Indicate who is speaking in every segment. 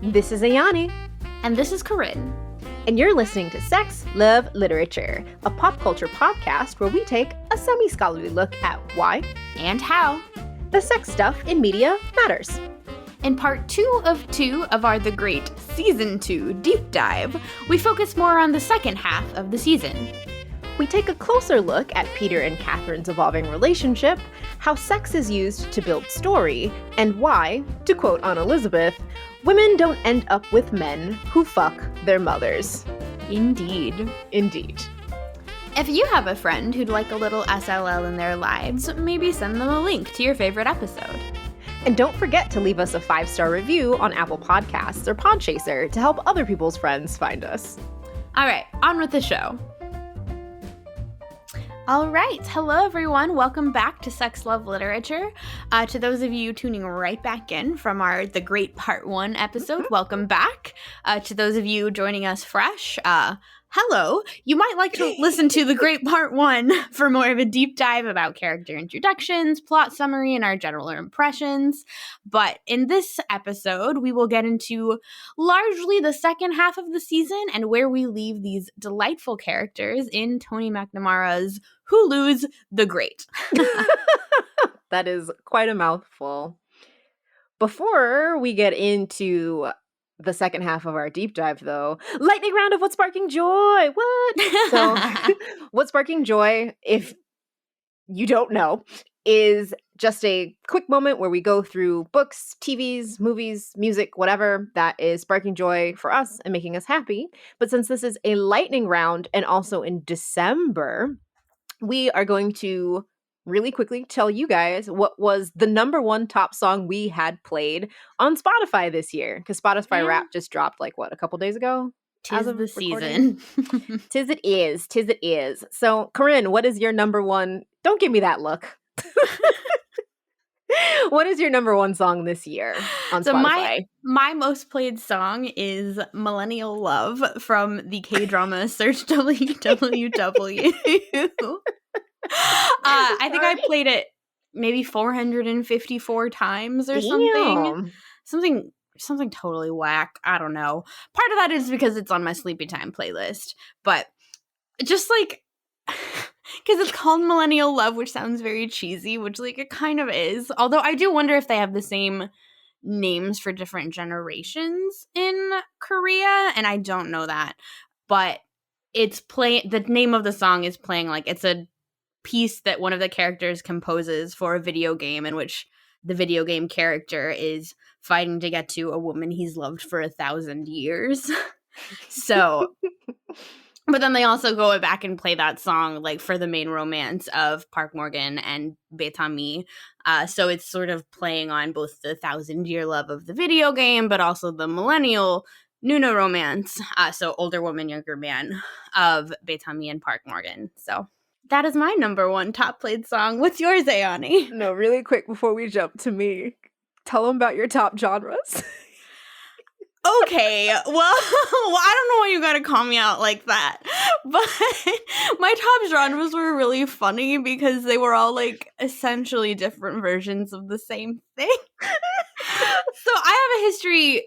Speaker 1: This is Ayani.
Speaker 2: And this is Corinne.
Speaker 1: And you're listening to Sex, Love, Literature, a pop culture podcast where we take a semi-scholarly look at why
Speaker 2: and how
Speaker 1: the sex stuff in media matters.
Speaker 2: In part 2 of our The Great Season 2 deep dive, we focus more on the second half of the season.
Speaker 1: We take a closer look at Peter and Catherine's evolving relationship, how sex is used to build story, and why, to quote Aunt Elizabeth, women don't end up with men who fuck their mothers.
Speaker 2: Indeed.
Speaker 1: Indeed.
Speaker 2: If you have a friend who'd like a little SLL in their lives, maybe send them a link to your favorite episode.
Speaker 1: And don't forget to leave us a 5-star review on Apple Podcasts or Podchaser to help other people's friends find us.
Speaker 2: All right, on with the show. All right. Hello, everyone. Welcome back to Sex, Love, Literature. To those of you tuning right back in from our The Great Part 1 episode, welcome back. To those of you joining us fresh, hello. You might like to listen to The Great Part 1 for more of a deep dive about character introductions, plot summary, and our general impressions. But in this episode, we will get into largely the second half of the season and where we leave these delightful characters in Tony McNamara's Hulu's The Great.
Speaker 1: That is quite a mouthful. Before we get into the second half of our deep dive, though, lightning round of What's Sparking Joy. What? So, What's Sparking Joy, if you don't know, is just a quick moment where we go through books, TVs, movies, music, whatever that is sparking joy for us and making us happy. But since this is a lightning round and also in December, we are going to really quickly tell you guys what was the number one top song we had played on Spotify this year. Because Spotify Wrapped just dropped, like, what, a couple days ago?
Speaker 2: Tis the season.
Speaker 1: Tis it is. Tis it is. So, Corinne, what is your number one? Don't give me that look. What is your number one song this year on Spotify?
Speaker 2: My most played song is Millennial Love from the K-drama Search WWW. I think I played it maybe 454 times or something totally whack. I don't know. Part of that is because it's on my sleepy time playlist, but just like because it's called Millennial Love, which sounds very cheesy, which like it kind of is. Although I do wonder if they have the same names for different generations in Korea, and I don't know that. But it's the name of the song is playing like it's a piece that one of the characters composes for a video game in which the video game character is fighting to get to a woman he's loved for 1,000 years. So, but then they also go back and play that song like for the main romance of Park Morgan and Bae-ta-mi. So it's sort of playing on both the 1,000-year love of the video game, but also the millennial Nuna romance. So older woman, younger man of Bae-ta-mi and Park Morgan. So that is my number one top played song. What's yours, Ayani?
Speaker 1: No, really quick before we jump to me, tell them about your top genres.
Speaker 2: Okay, well, I don't know why you gotta call me out like that, but my top genres were really funny because they were all like essentially different versions of the same thing. So I have a history.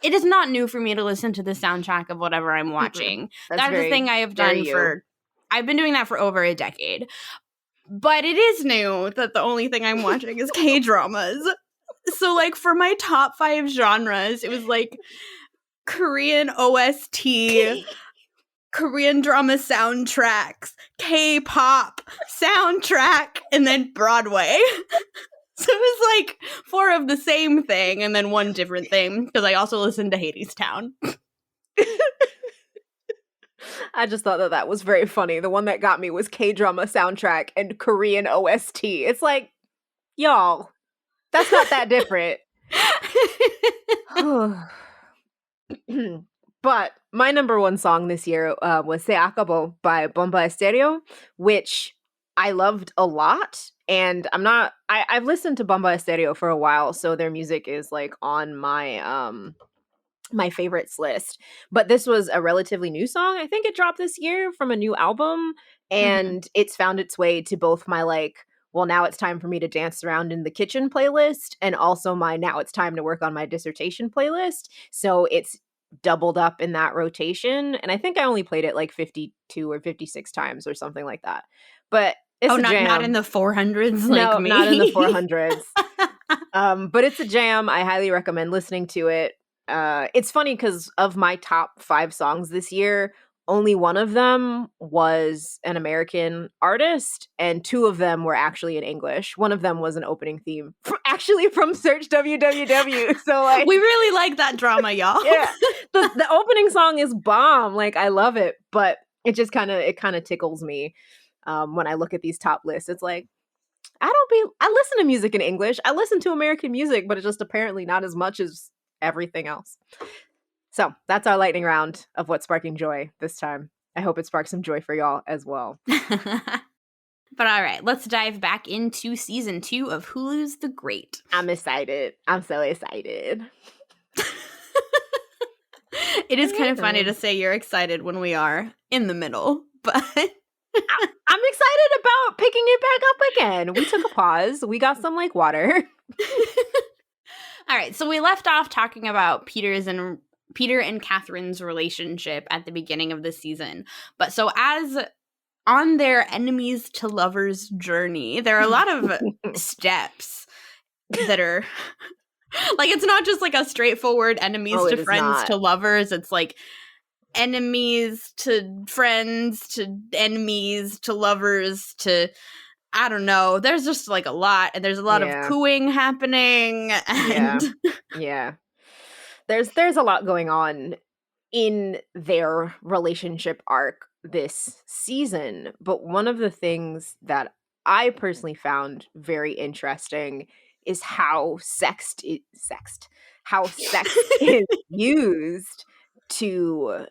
Speaker 2: It is not new for me to listen to the soundtrack of whatever I'm watching. That's the thing I have done I've been doing that for over a decade. But it is new that the only thing I'm watching is K-dramas. So, like, for my top 5 genres, it was, like, Korean OST, Korean drama soundtracks, K-pop soundtrack, and then Broadway. So it was, like, 4 of the same thing and then 1 different thing, because I also listened to Hadestown.
Speaker 1: I just thought that was very funny. The one that got me was K-drama soundtrack and Korean OST. It's like, y'all, that's not that different. But my number one song this year was Acabó by Bomba Estéreo, which I loved a lot. And I've listened to Bomba Estéreo for a while, so their music is like on my my favorites list. But this was a relatively new song. I think it dropped this year from a new album, and it's found its way to both my like well, now it's time for me to dance around in the kitchen playlist, and also my now it's time to work on my dissertation playlist. So it's doubled up in that rotation. And I think I only played it like 52 or 56 times or something like that. But it's
Speaker 2: Oh,
Speaker 1: a
Speaker 2: not in
Speaker 1: jam.
Speaker 2: the 400s like
Speaker 1: No,
Speaker 2: me.
Speaker 1: not in the 400s. But it's a jam. I highly recommend listening to it. It's funny because of my top 5 songs this year, only one of them was an American artist, and 2 of them were actually in English. One of them was an opening theme, actually from Search WWW. So like,
Speaker 2: we really like that drama, y'all.
Speaker 1: yeah, the opening song is bomb. Like I love it, but it just kind of tickles me when I look at these top lists. It's like, I listen to music in English. I listen to American music, but it's just apparently not as much as everything else. So that's our lightning round of what's sparking joy this time. I hope it sparks some joy for y'all as well.
Speaker 2: But all right, let's dive back into season 2 of Hulu's The Great.
Speaker 1: I'm excited. I'm so excited.
Speaker 2: It is kind of funny to say you're excited when we are in the middle, but
Speaker 1: I'm excited about picking it back up again. We took a pause. We got some like water.
Speaker 2: All right, so we left off talking about Peter and Catherine's relationship at the beginning of the season. But so as on their enemies to lovers journey, there are a lot of steps that are like, it's not just like a straightforward enemies to friends to lovers. It's like enemies to friends to enemies to lovers to, I don't know. There's just like a lot, and there's a lot of cooing happening, and
Speaker 1: yeah. There's a lot going on in their relationship arc this season, but one of the things that I personally found very interesting is how sex is used to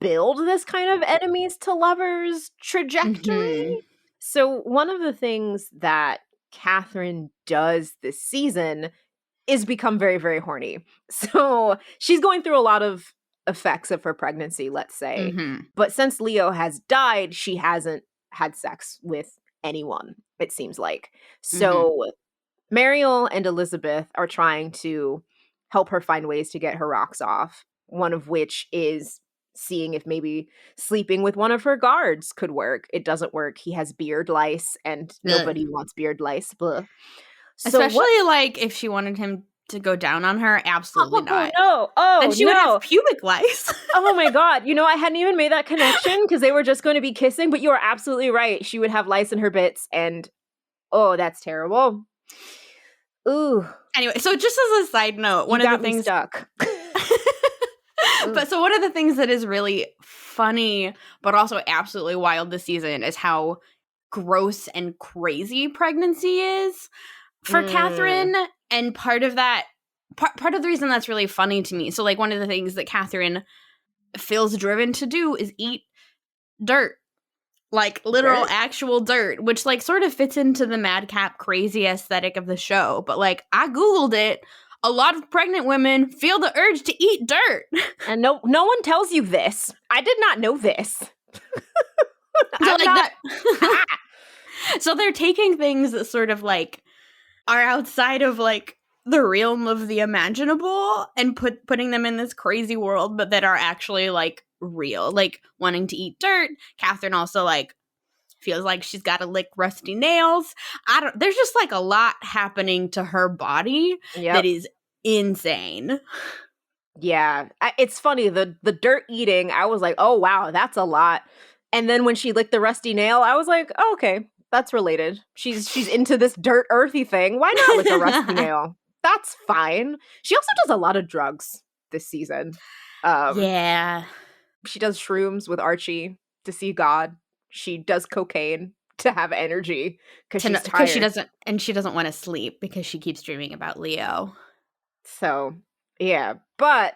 Speaker 1: build this kind of enemies to lovers trajectory.
Speaker 2: Mhm.
Speaker 1: So one of the things that Catherine does this season is become very, very horny. So she's going through a lot of effects of her pregnancy, let's say.
Speaker 2: Mhm.
Speaker 1: But since Leo has died, she hasn't had sex with anyone, it seems like. So Mariel and Elizabeth are trying to help her find ways to get her rocks off, one of which is seeing if maybe sleeping with one of her guards could work. It doesn't work. He has beard lice, and nobody wants beard lice. Blah.
Speaker 2: Especially like if she wanted him to go down on her, absolutely not.
Speaker 1: No. Oh,
Speaker 2: and she would have pubic lice.
Speaker 1: Oh my god. You know, I hadn't even made that connection because they were just going to be kissing, but you are absolutely right. She would have lice in her bits, and oh, that's terrible. Ooh.
Speaker 2: Anyway, so just as a side note, one of the things
Speaker 1: stuck.
Speaker 2: But so one of the things that is really funny, but also absolutely wild this season is how gross and crazy pregnancy is for Catherine. And part of that, part of the reason that's really funny to me. So like one of the things that Catherine feels driven to do is eat dirt. Like literal actual dirt, which like sort of fits into the madcap crazy aesthetic of the show. But like I Googled it. A lot of pregnant women feel the urge to eat dirt.
Speaker 1: And no one tells you this. I did not know this.
Speaker 2: So they're taking things that sort of like are outside of like the realm of the imaginable and putting them in this crazy world, but that are actually like real. Like wanting to eat dirt. Catherine also like feels like she's got to lick rusty nails. There's just like a lot happening to her body that is insane.
Speaker 1: Yeah, it's funny, the dirt eating, I was like, oh wow, that's a lot. And then when she licked the rusty nail, I was like, oh, okay, that's related. She's into this dirt earthy thing. Why not lick a rusty nail? That's fine. She also does a lot of drugs this season. She does shrooms with Archie to see God. She does cocaine to have energy because she's tired.
Speaker 2: She doesn't want to sleep because she keeps dreaming about Leo.
Speaker 1: So, yeah. But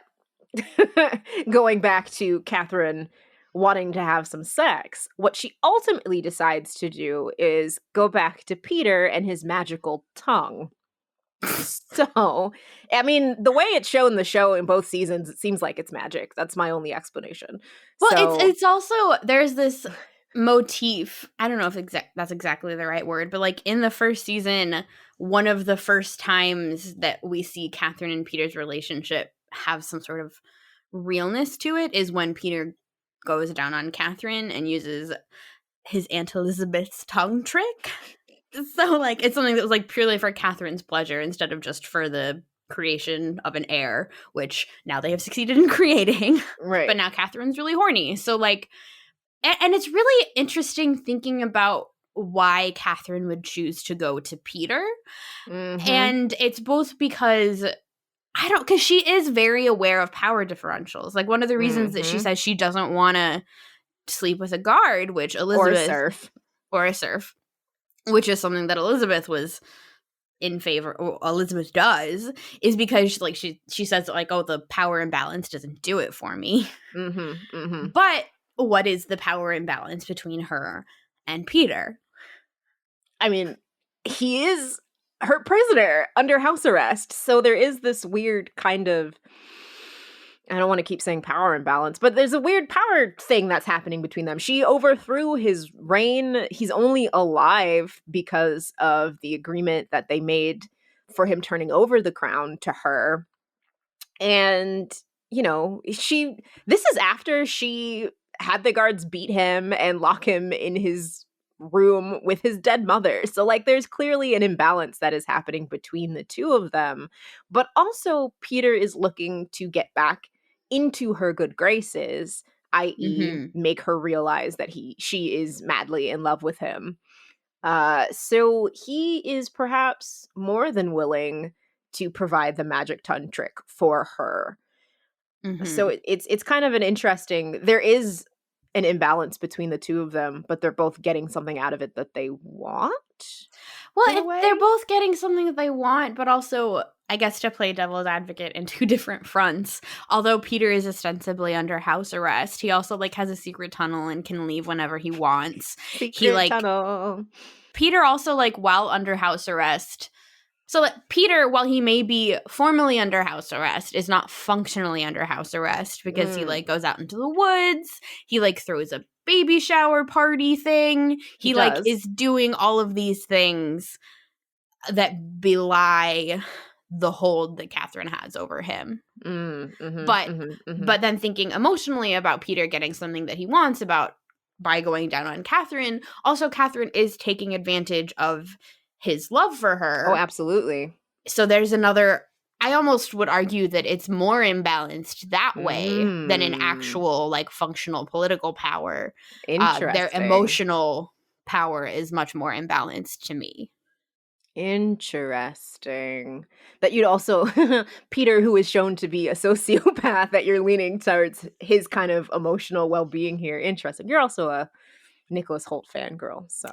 Speaker 1: going back to Catherine wanting to have some sex, what she ultimately decides to do is go back to Peter and his magical tongue. So, I mean, the way it's shown in the show in both seasons, it seems like it's magic. That's my only explanation.
Speaker 2: Well, it's also, there's this motif. I don't know if that's exactly the right word, but like in the first season, one of the first times that we see Catherine and Peter's relationship have some sort of realness to it is when Peter goes down on Catherine and uses his Aunt Elizabeth's tongue trick. So like it's something that was like purely for Catherine's pleasure instead of just for the creation of an heir, which now they have succeeded in creating.
Speaker 1: Right.
Speaker 2: But now Catherine's really horny. So like, and it's really interesting thinking about why Catherine would choose to go to Peter.
Speaker 1: Mm-hmm.
Speaker 2: And it's both because because she is very aware of power differentials. Like one of the reasons that she says she doesn't want to sleep with a guard, which Elizabeth or a serf, which is something that Elizabeth was in favor, or Elizabeth does, is because like she says like, oh, the power imbalance doesn't do it for me. But what is the power imbalance between her and Peter?
Speaker 1: I mean, he is her prisoner under house arrest, so there is this weird kind of, I don't want to keep saying power imbalance, but there's a weird power thing that's happening between them. She overthrew his reign. He's only alive because of the agreement that they made for him turning over the crown to her. And, you know, this is after she had the guards beat him and lock him in his room with his dead mother. So like there's clearly an imbalance that is happening between the two of them. But also Peter is looking to get back into her good graces, i.e. make her realize that she is madly in love with him. So he is perhaps more than willing to provide the magic tongue trick for her. So it's kind of an interesting, there is an imbalance between the two of them, but they're both getting something out of it that they want.
Speaker 2: Well, they're both getting something that they want, but also, I guess, to play devil's advocate in two different fronts. Although Peter is ostensibly under house arrest, he also like has a secret tunnel and can leave whenever he wants.
Speaker 1: Tunnel.
Speaker 2: Peter also like while under house arrest. So that Peter, while he may be formally under house arrest, is not functionally under house arrest because he like goes out into the woods. He like throws a baby shower party thing. He like is doing all of these things that belie the hold that Catherine has over him. But then thinking emotionally about Peter getting something that he wants by going down on Catherine. Also, Catherine is taking advantage of his love for her.
Speaker 1: Oh, absolutely.
Speaker 2: So there's another, I almost would argue that it's more imbalanced that way than an actual like functional political power.
Speaker 1: Interesting.
Speaker 2: Their emotional power is much more imbalanced to me.
Speaker 1: Interesting. That you'd also, Peter, who is shown to be a sociopath, that you're leaning towards his kind of emotional well-being here. Interesting. You're also a Nicholas Hoult fangirl, so.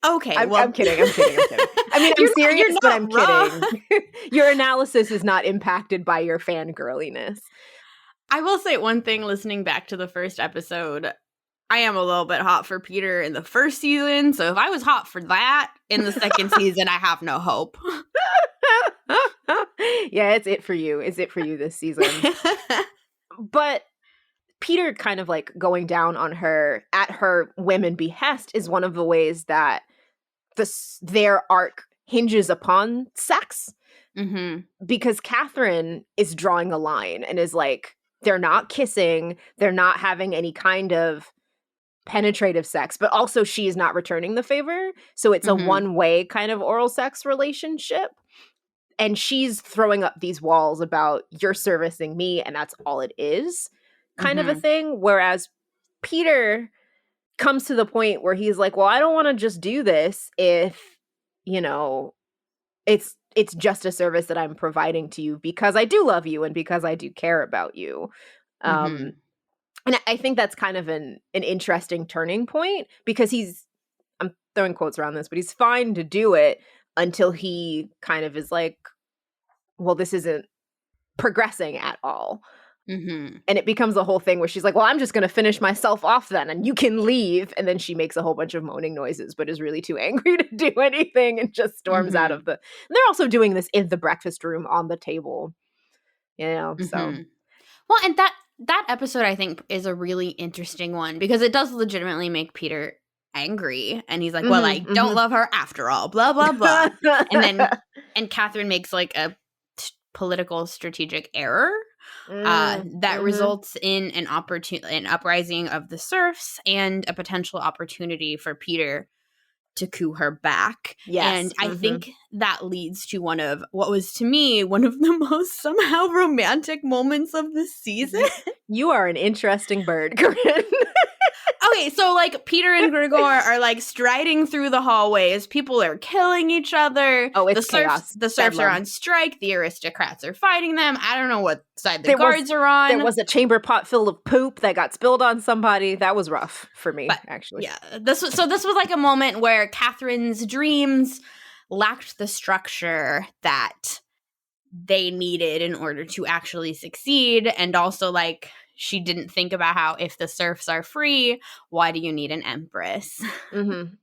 Speaker 2: Okay,
Speaker 1: I'm kidding. I mean, I'm serious, but I'm kidding. Your analysis is not impacted by your fangirliness.
Speaker 2: I will say one thing, listening back to the first episode, I am a little bit hot for Peter in the first season, so if I was hot for that in the second season, I have no hope.
Speaker 1: Yeah, it's it for you. It's it for you this season. But Peter kind of like going down on her at her whim and behest is one of the ways that their arc hinges upon sex. Because Catherine is drawing a line and is like, they're not kissing, they're not having any kind of penetrative sex, but also she is not returning the favor. So it's a one-way kind of oral sex relationship. And she's throwing up these walls about you're servicing me and that's all it is kind of a thing. Whereas Peter comes to the point where he's like, well, I don't want to just do this if, you know, it's just a service that I'm providing to you because I do love you and because I do care about you. And I think that's kind of an interesting turning point because I'm throwing quotes around this, but he's fine to do it until he kind of is like, well, this isn't progressing at all. And it becomes a whole thing where she's like, well, I'm just going to finish myself off then and you can leave. And then she makes a whole bunch of moaning noises, but is really too angry to do anything and just storms out of the... They're also doing this in the breakfast room on the table, you know, so...
Speaker 2: Well, and that episode, I think, is a really interesting one because it does legitimately make Peter angry. And he's like, well, I don't love her after all, blah, blah, blah. And Catherine makes like a political strategic error that results in an uprising of the serfs and a potential opportunity for Peter to coup her back.
Speaker 1: Yes.
Speaker 2: And I think that leads to one of what was to me one of the most somehow romantic moments of the season.
Speaker 1: You are an interesting bird, Corinne.
Speaker 2: Okay, so like Peter and Grigor are like striding through the hallways. People are killing each other.
Speaker 1: Oh, it's chaos.
Speaker 2: The serfs are on strike. The aristocrats are fighting them. I don't know what side the guards are on.
Speaker 1: There was a chamber pot filled of poop that got spilled on somebody. That was rough for me, actually.
Speaker 2: Yeah, this was like a moment where Catherine's dreams lacked the structure that they needed in order to actually succeed, and also like she didn't think about how if the serfs are free, why do you need an empress?
Speaker 1: And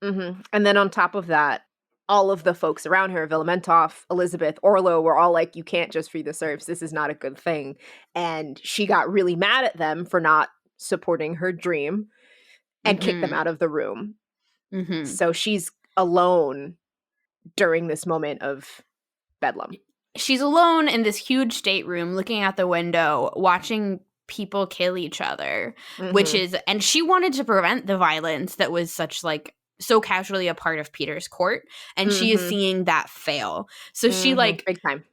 Speaker 1: then on top of that, all of the folks around her, Villamentov, Elizabeth, Orlo, were all like, you can't just free the serfs. This is not a good thing. And she got really mad at them for not supporting her dream and kicked them out of the room. So she's alone during this moment of bedlam.
Speaker 2: She's alone in this huge stateroom looking out the window, watching people kill each other, and she wanted to prevent the violence that was so casually a part of Peter's court, and she is seeing that fail. So she like
Speaker 1: big time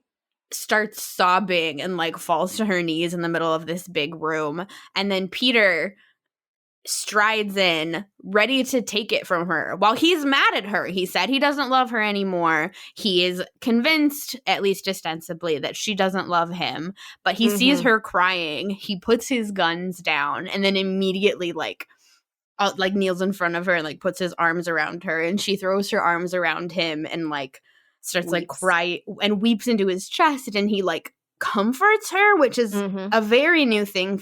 Speaker 2: starts sobbing and like falls to her knees in the middle of this big room, and then Peter strides in, ready to take it from her. While he's mad at her, he said he doesn't love her anymore. He is convinced, at least ostensibly, that she doesn't love him. But he sees her crying. He puts his guns down and then immediately like kneels in front of her and like puts his arms around her. And she throws her arms around him and like starts like cry and weeps into his chest. And he like comforts her, which is a very new thing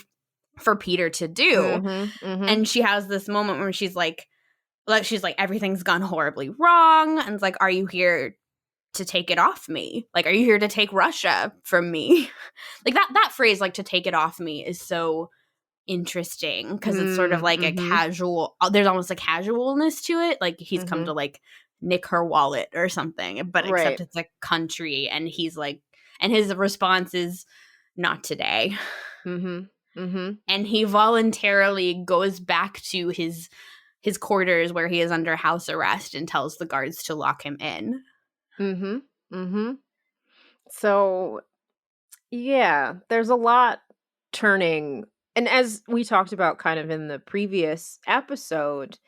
Speaker 2: for Peter to do. And she has this moment where she's like everything's gone horribly wrong, and it's like, are you here to take it off me? Like, are you here to take Russia from me? Like that phrase, like, to take it off me, is so interesting because it's sort of like a casual, there's almost a casualness to it, like he's come to like nick her wallet or something, but except it's a country, and he's like, and his response is not today. And he voluntarily goes back to his quarters where he is under house arrest and tells the guards to lock him in.
Speaker 1: So, yeah, there's a lot turning. And as we talked about kind of in the previous episode,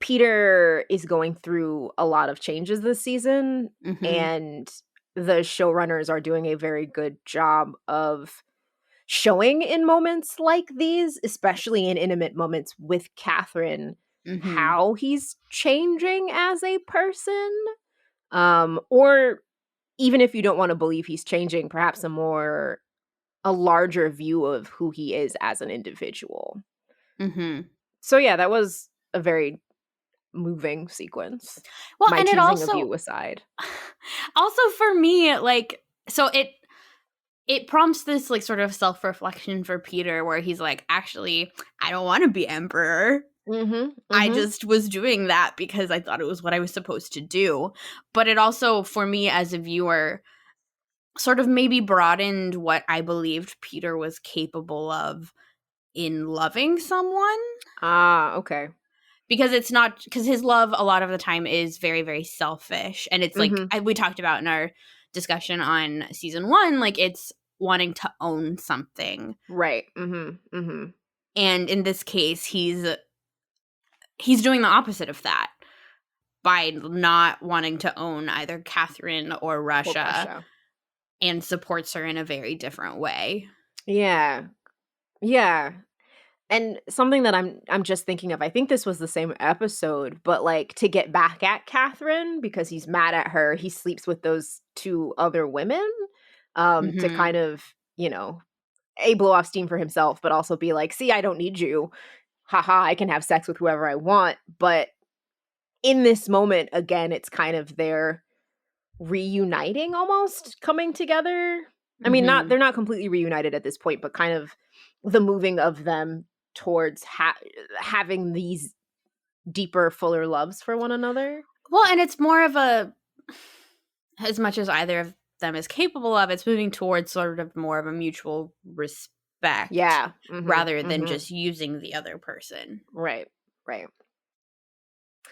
Speaker 1: Peter is going through a lot of changes this season, and the showrunners are doing a very good job of showing in moments like these, especially in intimate moments with Catherine, how he's changing as a person. Or even if you don't want to believe he's changing, perhaps a larger view of who he is as an individual. So yeah, that was a very moving sequence.
Speaker 2: Well,
Speaker 1: My
Speaker 2: and
Speaker 1: choosing
Speaker 2: it also,
Speaker 1: of you aside.
Speaker 2: Also for me, like, so it prompts this like sort of self-reflection for Peter where he's like, actually, I don't want to be emperor. I just was doing that because I thought it was what I was supposed to do. But it also, for me as a viewer, sort of maybe broadened what I believed Peter was capable of in loving someone.
Speaker 1: Okay.
Speaker 2: Because his love a lot of the time is very, very selfish. And it's like, we talked about in our discussion on season 1, like it's wanting to own something.
Speaker 1: Right.
Speaker 2: And in this case, he's doing the opposite of that by not wanting to own either Catherine or Russia. And supports her in a very different way.
Speaker 1: Yeah. And something that I'm just thinking of, I think this was the same episode, but like to get back at Catherine because he's mad at her, he sleeps with those 2 other women to kind of, blow off steam for himself, but also be like, see, I don't need you. Haha, I can have sex with whoever I want. But in this moment, again, it's kind of their reuniting, almost coming together I mean, they're not completely reunited at this point, but kind of the moving of them towards having these deeper, fuller loves for one another.
Speaker 2: Well, and it's more of as much as either of them is capable of, it's moving towards sort of more of a mutual respect.
Speaker 1: Yeah.
Speaker 2: Rather than just using the other person.
Speaker 1: Right.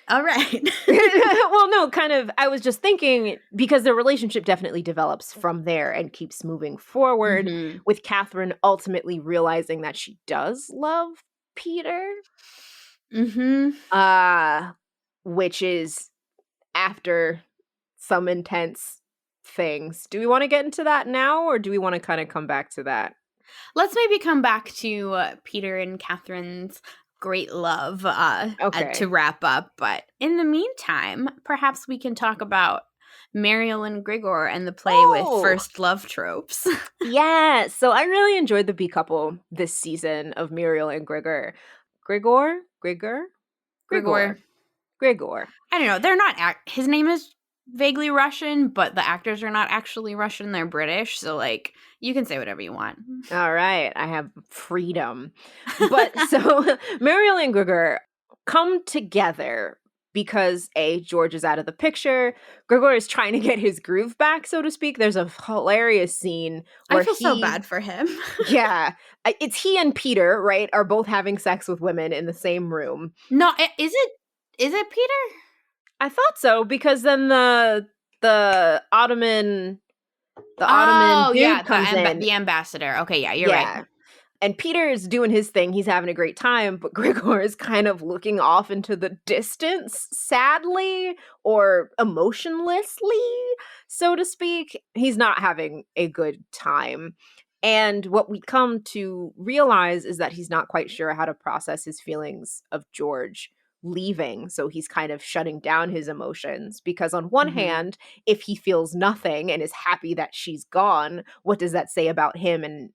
Speaker 2: All right.
Speaker 1: Well, no, kind of. I was just thinking because the relationship definitely develops from there and keeps moving forward with Catherine ultimately realizing that she does love Peter. Which is after some intense things. Do we want to get into that now, or do we want to kind of come back to that?
Speaker 2: Let's maybe come back to Peter and Catherine's great love to wrap up. But in the meantime, perhaps we can talk about Mariel and Grigor and the play with first love tropes.
Speaker 1: Yeah, so I really enjoyed the B couple this season of Mariel and Grigor. Grigor.
Speaker 2: I don't know. They're not. His name is vaguely Russian, but the actors are not actually Russian. They're British. So, like, you can say whatever you want.
Speaker 1: All right. I have freedom. But so Mariel and Grigor come together because George is out of the picture. Grigor is trying to get his groove back, so to speak. There's a hilarious scene where
Speaker 2: I feel so bad for him.
Speaker 1: Yeah. It's he and Peter, right, are both having sex with women in the same room.
Speaker 2: No, is it Peter?
Speaker 1: I thought so, because then the Ottoman dude comes in.
Speaker 2: The ambassador. Okay, yeah, you're right.
Speaker 1: And Peter is doing his thing. He's having a great time, but Grigor is kind of looking off into the distance, sadly, or emotionlessly, so to speak. He's not having a good time. And what we come to realize is that he's not quite sure how to process his feelings of George leaving. So he's kind of shutting down his emotions, because on one hand, if he feels nothing and is happy that she's gone, what does that say about him and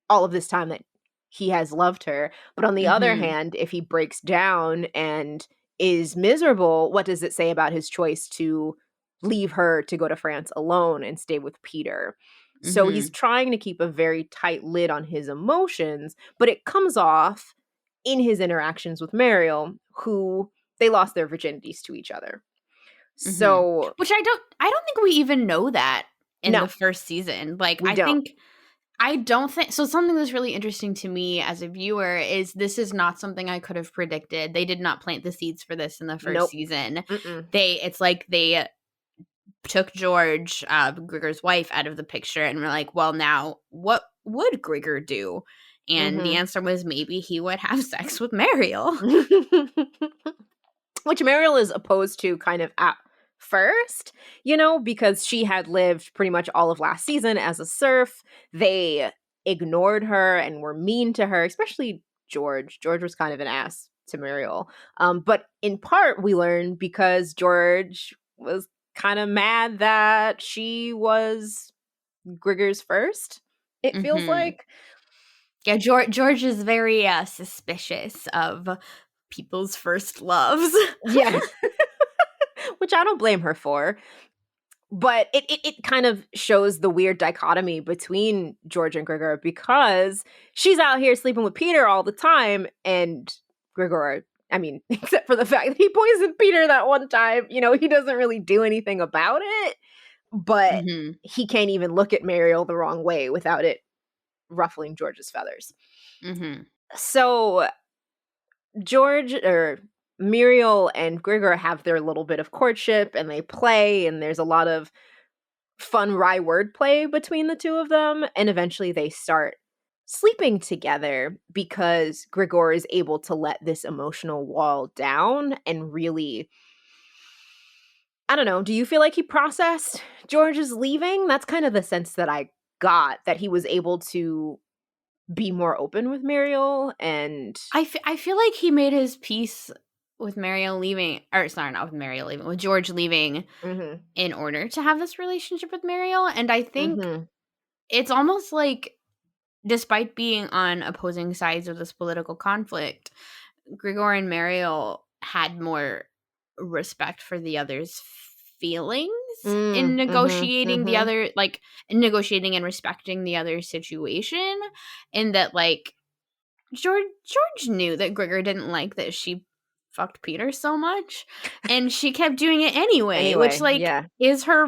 Speaker 1: all of this time that he has loved her? But on the other hand, if he breaks down and is miserable, what does it say about his choice to leave her to go to France alone and stay with Peter? So he's trying to keep a very tight lid on his emotions, but it comes off in his interactions with Mariel, who they lost their virginities to each other. So,
Speaker 2: which I don't think we even know that in the first season. Like, I don't think so. Something that's really interesting to me as a viewer is this is not something I could have predicted. They did not plant the seeds for this in the first season. It's like they took George, Grigor's wife, out of the picture and were like, well, now what would Grigor do? And the answer was maybe he would have sex with Mariel.
Speaker 1: Which Mariel is opposed to kind of at first, because she had lived pretty much all of last season as a serf. They ignored her and were mean to her, especially George. George was kind of an ass to Mariel. But in part, we learned because George was kind of mad that she was Grigor's first, it feels like.
Speaker 2: Yeah, George is very suspicious of people's first loves.
Speaker 1: Yeah. Which I don't blame her for. But it kind of shows the weird dichotomy between George and Grigor, because she's out here sleeping with Peter all the time, and Grigor, I mean, except for the fact that he poisoned Peter that one time, he doesn't really do anything about it. But he can't even look at Mariel the wrong way without it ruffling George's feathers. So Mariel and Grigor have their little bit of courtship, and they play, and there's a lot of fun wry wordplay between the two of them, and eventually they start sleeping together because Grigor is able to let this emotional wall down and really, I don't know, do you feel like he processed George's leaving? That's kind of the sense that I got, that he was able to be more open with Mariel. And
Speaker 2: I feel like he made his peace with Mariel leaving, or sorry, not with Mariel leaving, with George leaving in order to have this relationship with Mariel. And I think it's almost like, despite being on opposing sides of this political conflict, Grigor and Mariel had more respect for the other's feelings in negotiating the
Speaker 1: mm-hmm.
Speaker 2: other, like, in negotiating and respecting the other situation, and that, like, George knew that Grigor didn't like that she fucked Peter so much, and she kept doing it anyway, which,
Speaker 1: Anyway,
Speaker 2: like,
Speaker 1: yeah.
Speaker 2: is her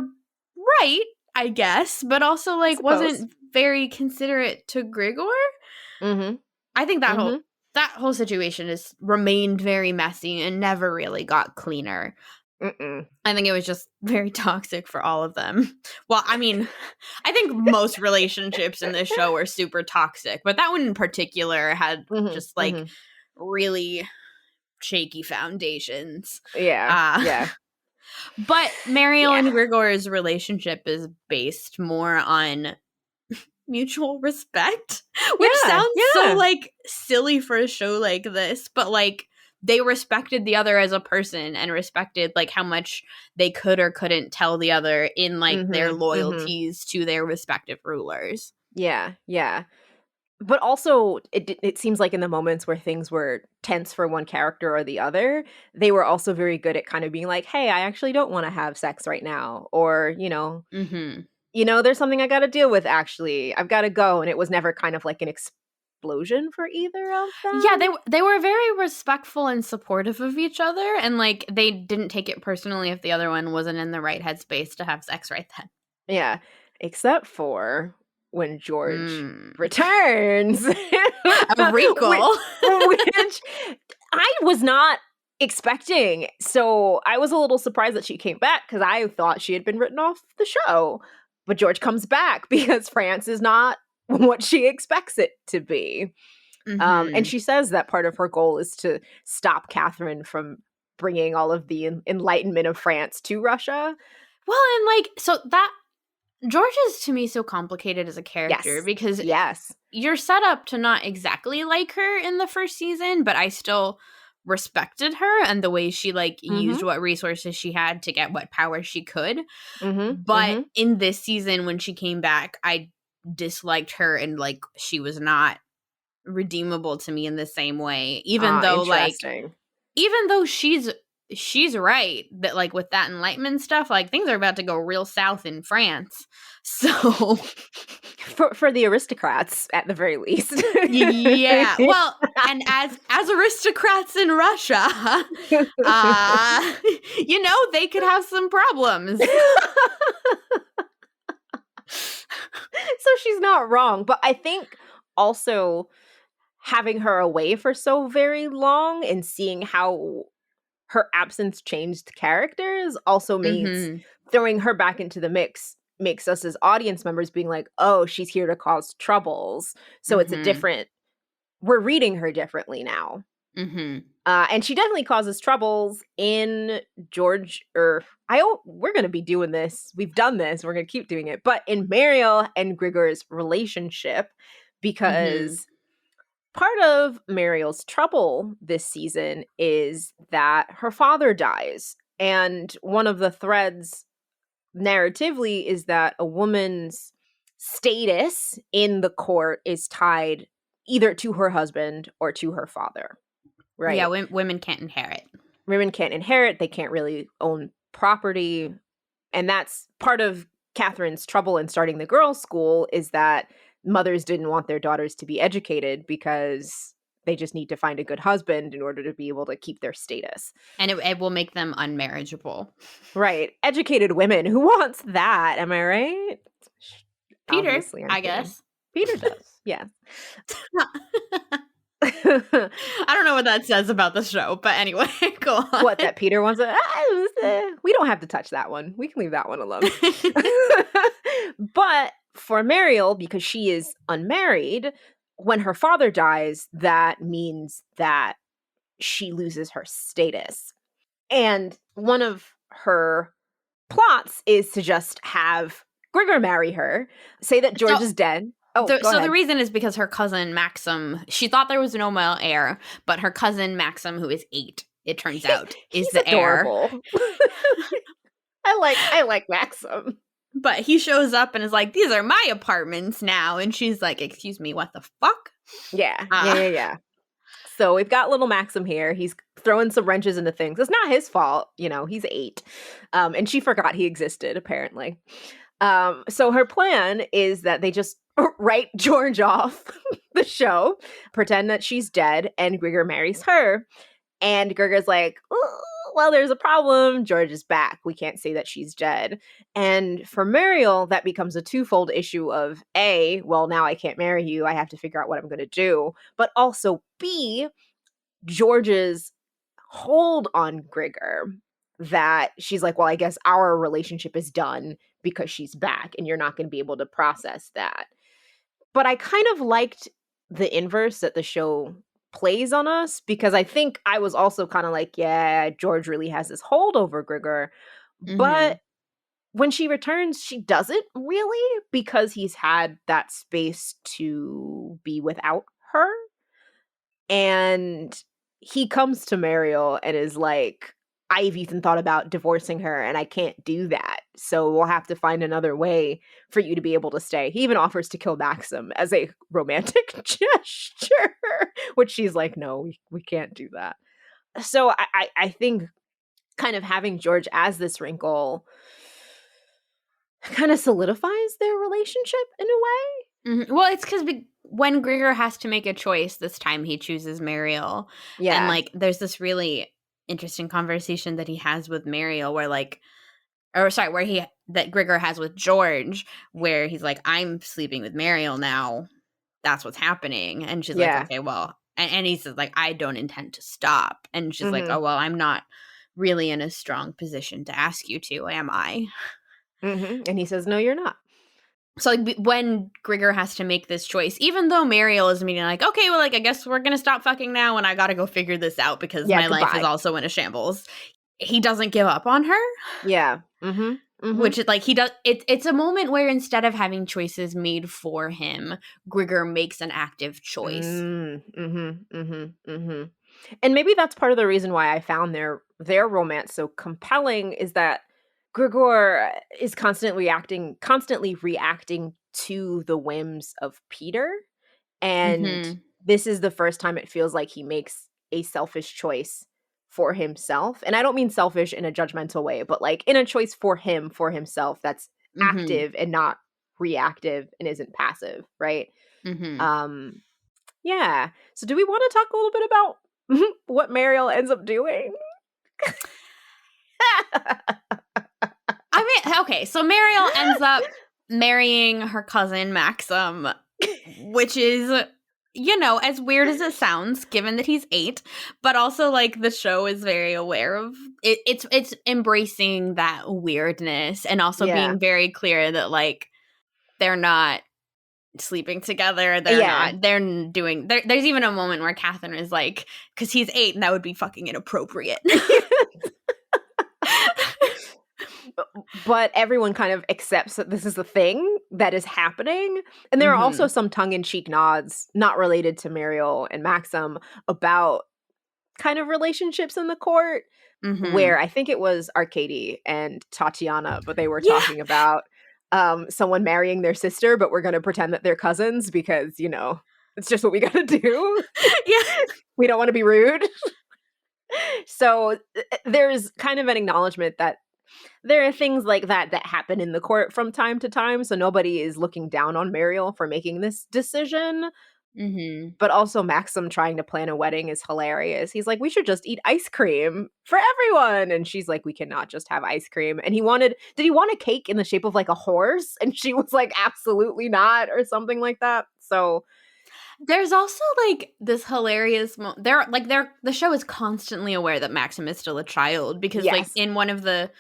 Speaker 2: right, I guess, but also,
Speaker 1: I
Speaker 2: like,
Speaker 1: suppose.
Speaker 2: wasn't very considerate to Grigor.
Speaker 1: Mm-hmm.
Speaker 2: I think that
Speaker 1: Mm-hmm.
Speaker 2: whole situation has remained very messy and never really got cleaner.
Speaker 1: Mm-mm.
Speaker 2: I think it was just very toxic for all of them. Well, I mean, I think most relationships in this show are super toxic, but that one in particular had just,
Speaker 1: Mm-hmm.
Speaker 2: like,
Speaker 1: Mm-hmm.
Speaker 2: really shaky foundations.
Speaker 1: Yeah.
Speaker 2: Uh,
Speaker 1: Yeah.
Speaker 2: but Mariel
Speaker 1: Yeah.
Speaker 2: and Grigor's relationship is based more on mutual respect, which
Speaker 1: Yeah.
Speaker 2: sounds so,
Speaker 1: Yeah.
Speaker 2: like, silly for a show like this, but, like, they respected the other as a person and respected, like, how much they could or couldn't tell the other in, like, their
Speaker 1: Mm-hmm. Mm-hmm.
Speaker 2: loyalties to their respective rulers.
Speaker 1: Yeah. Yeah. But also, it seems like in the moments where things were tense for one character or the other, they were also very good at kind of being like, "Hey, I actually don't want to have sex right now," or
Speaker 2: Mhm.
Speaker 1: there's something I got to deal with. Actually, I've got to go, and it was never kind of like an explosion for either of
Speaker 2: Yeah,
Speaker 1: them.
Speaker 2: they were very respectful and supportive of each other, and, like, they didn't take it personally if the other one wasn't in the right headspace to have sex right then.
Speaker 1: Yeah, except for when George
Speaker 2: Mm.
Speaker 1: returns,
Speaker 2: A
Speaker 1: which,
Speaker 2: wrinkle.
Speaker 1: which I was not expecting. So I was a little surprised that she came back because I thought she had been written off the show. But George comes back because France is not what she expects it to be. And
Speaker 2: Mhm.
Speaker 1: she says that part of her goal is to stop Catherine from bringing all of the enlightenment of France to Russia.
Speaker 2: Well, and, like, so that George is, to me, so complicated as a character
Speaker 1: Yes.
Speaker 2: because
Speaker 1: Yes.
Speaker 2: you're set up to not exactly like her in the first season, but I still respected her and the way she, like, used
Speaker 1: Mhm.
Speaker 2: what resources she had to get what power she could.
Speaker 1: Mhm.
Speaker 2: But
Speaker 1: Mhm.
Speaker 2: in this season, when she came back, I disliked her, and, like, she was not redeemable to me in the same way,
Speaker 1: Interesting.
Speaker 2: even though she's right that, like, with that enlightenment stuff, like, things are about to go real south in France. So
Speaker 1: For the aristocrats, at the very least.
Speaker 2: yeah, well, and as aristocrats in Russia, uh they could have some problems.
Speaker 1: So she's not wrong, but I think also having her away for so very long and seeing how her absence changed characters also means
Speaker 2: Mhm.
Speaker 1: throwing her back into the mix makes us as audience members being like, "Oh, she's here to cause troubles." So it's a
Speaker 2: Mhm.
Speaker 1: different we're reading her differently now.
Speaker 2: Mhm.
Speaker 1: And she definitely causes troubles in George or we're going to be doing this. We've done this. We're going to keep doing it. But in Mariel and Grigor's relationship,
Speaker 2: Mhm.
Speaker 1: because part of Mariel's trouble this season is that her father dies. And one of the threads narratively is that a woman's status in the court is tied either to her husband or to her father,
Speaker 2: Yeah,
Speaker 1: right?
Speaker 2: women can't inherit.
Speaker 1: Women can't inherit, they can't really own property. And that's part of Catherine's trouble in starting the girls' school is that mothers didn't want their daughters to be educated because they just need to find a good husband in order to be able to keep their status.
Speaker 2: And it will make them unmarriageable.
Speaker 1: Right. Educated women. Who wants that? Am I right?
Speaker 2: Peter,
Speaker 1: Obviously, I'm
Speaker 2: I
Speaker 1: kidding.
Speaker 2: guess.
Speaker 1: Peter does. Yeah.
Speaker 2: I don't know what that says about the show, but anyway, go on.
Speaker 1: What, that Peter wants to we don't have to touch that one. We can leave that one alone. But for Mariel, because she is unmarried, when her father dies, that means that she loses her status. And one of her plots is to just have Grigor marry her, say that George
Speaker 2: So
Speaker 1: is dead. Oh, go
Speaker 2: so the
Speaker 1: ahead.
Speaker 2: reason is because her cousin Maxim, she thought there was no male heir, but her cousin Maxim, who is 8, it turns out, is
Speaker 1: He's
Speaker 2: the heir.
Speaker 1: adorable. I like Maxim.
Speaker 2: But he shows up and is like, "These are my apartments now," and she's like, "Excuse me, what the fuck?"
Speaker 1: Yeah.
Speaker 2: Uh,
Speaker 1: Yeah. So we've got little Maxim here. He's throwing some wrenches into things. It's not his fault. He's 8. And she forgot he existed, apparently. So her plan is that they just write George off the show, pretend that she's dead, and Grigor marries her. And Grigor's like, well, there's a problem. George is back. We can't say that she's dead. And for Mariel, that becomes a twofold issue of A, well, now I can't marry you. I have to figure out what I'm going to do. But also B, George's hold on Grigor, that she's like, well, I guess our relationship is done because she's back and you're not going to be able to process that. But I kind of liked the inverse that the show plays on us, because I think I was also kind of like, yeah, George really has this hold over Grigor. But when she returns, she doesn't really, because he's had that space to be without her. And he comes to Mariel and is like, I've even thought about divorcing her and I can't do that. So we'll have to find another way for you to be able to stay. He even offers to kill Maxim as a romantic gesture, which she's like, no, we can't do that. So I think kind of having George as this wrinkle kind of solidifies their relationship in a way.
Speaker 2: Well, it's because when Grigor has to make a choice, this time he chooses Mariel.
Speaker 1: Yeah.
Speaker 2: And, like, there's this really interesting conversation that he has with Mariel where, like, that Grigor has with George, where he's like, I'm sleeping with Mariel now. That's what's happening. And she's like, okay, well, and he says, like, I don't intend to stop. And she's like, oh, well, I'm not really in a strong position to ask you to, am I?
Speaker 1: And he says, no, you're not.
Speaker 2: So, like, when Grigor has to make this choice, even though Mariel is meaning like, okay, well, like, I guess we're going to stop fucking now and I got to go figure this out because my life is also in a shambles. He doesn't give up on her.
Speaker 1: Yeah.
Speaker 2: Which is like, he does. It's a moment where instead of having choices made for him, Grigor makes an active choice.
Speaker 1: And maybe that's part of the reason why I found their romance so compelling, is that Grigor is constantly reacting to the whims of Peter. And this is the first time it feels like he makes a selfish choice for himself. And I don't mean selfish in a judgmental way, but like in a choice for himself that's active and not reactive and isn't passive, right? Yeah. So do we want to talk a little bit about what Mariel ends up doing?
Speaker 2: I mean, okay, so Mariel ends up marrying her cousin Maxim, which is, as weird as it sounds, given that he's 8, but also, like, the show is very aware of it. It's embracing that weirdness and also being very clear that, like, they're not sleeping together. They're doing. There's even a moment where Catherine is like, because he's 8 and that would be fucking inappropriate.
Speaker 1: But everyone kind of accepts that this is the thing that is happening. And there are also some tongue-in-cheek nods, not related to Mariel and Maxim, about kind of relationships in the court, where I think it was Arcady and Tatiana, but they were talking about someone marrying their sister, but we're going to pretend that they're cousins because, it's just what we got to do. We don't want to be rude. So there's kind of an acknowledgement that there are things like that happen in the court from time to time. So nobody is looking down on Mariel for making this decision. But also Maxim trying to plan a wedding is hilarious. He's like, we should just eat ice cream for everyone. And she's like, we cannot just have ice cream. And did he want a cake in the shape of like a horse? And she was like, absolutely not, or something like that. So
Speaker 2: there's also like this hilarious the show is constantly aware that Maxim is still a child because like in one of the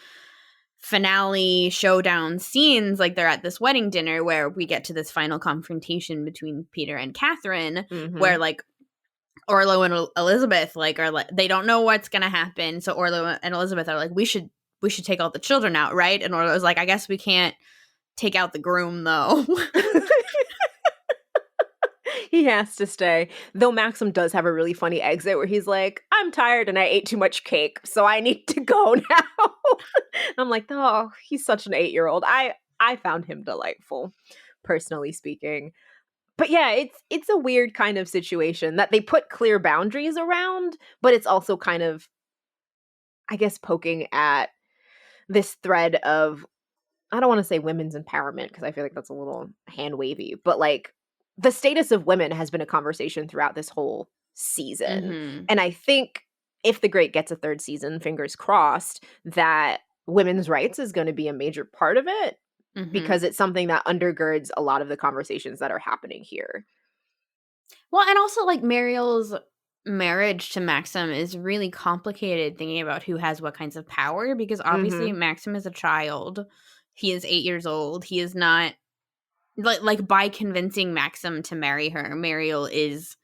Speaker 2: finale showdown scenes, like they're at this wedding dinner where we get to this final confrontation between Peter and Catherine, where like Orlo and Elizabeth they don't know what's gonna happen. So Orlo and Elizabeth are like, we should take all the children out, right? And Orlo's like, I guess we can't take out the groom though.
Speaker 1: He has to stay. Though Maxim does have a really funny exit where he's like, I'm tired and I ate too much cake, so I need to go now. I'm like, oh, he's such an 8-year-old. I found him delightful, personally speaking. But yeah, it's a weird kind of situation that they put clear boundaries around, but it's also kind of, I guess, poking at this thread of, I don't want to say women's empowerment because I feel like that's a little hand wavy, but like the status of women has been a conversation throughout this whole season.
Speaker 2: Mhm.
Speaker 1: And I think if The Great gets a third season, fingers crossed, that women's rights is going to be a major part of it
Speaker 2: Mhm.
Speaker 1: because it's something that undergirds a lot of the conversations that are happening here.
Speaker 2: Well, and also, like, Mariel's marriage to Maxim is really complicated thinking about who has what kinds of power because obviously
Speaker 1: Mhm.
Speaker 2: Maxim is a child. He is 8 years old. He is not like by convincing Maxim to marry her, Mariel is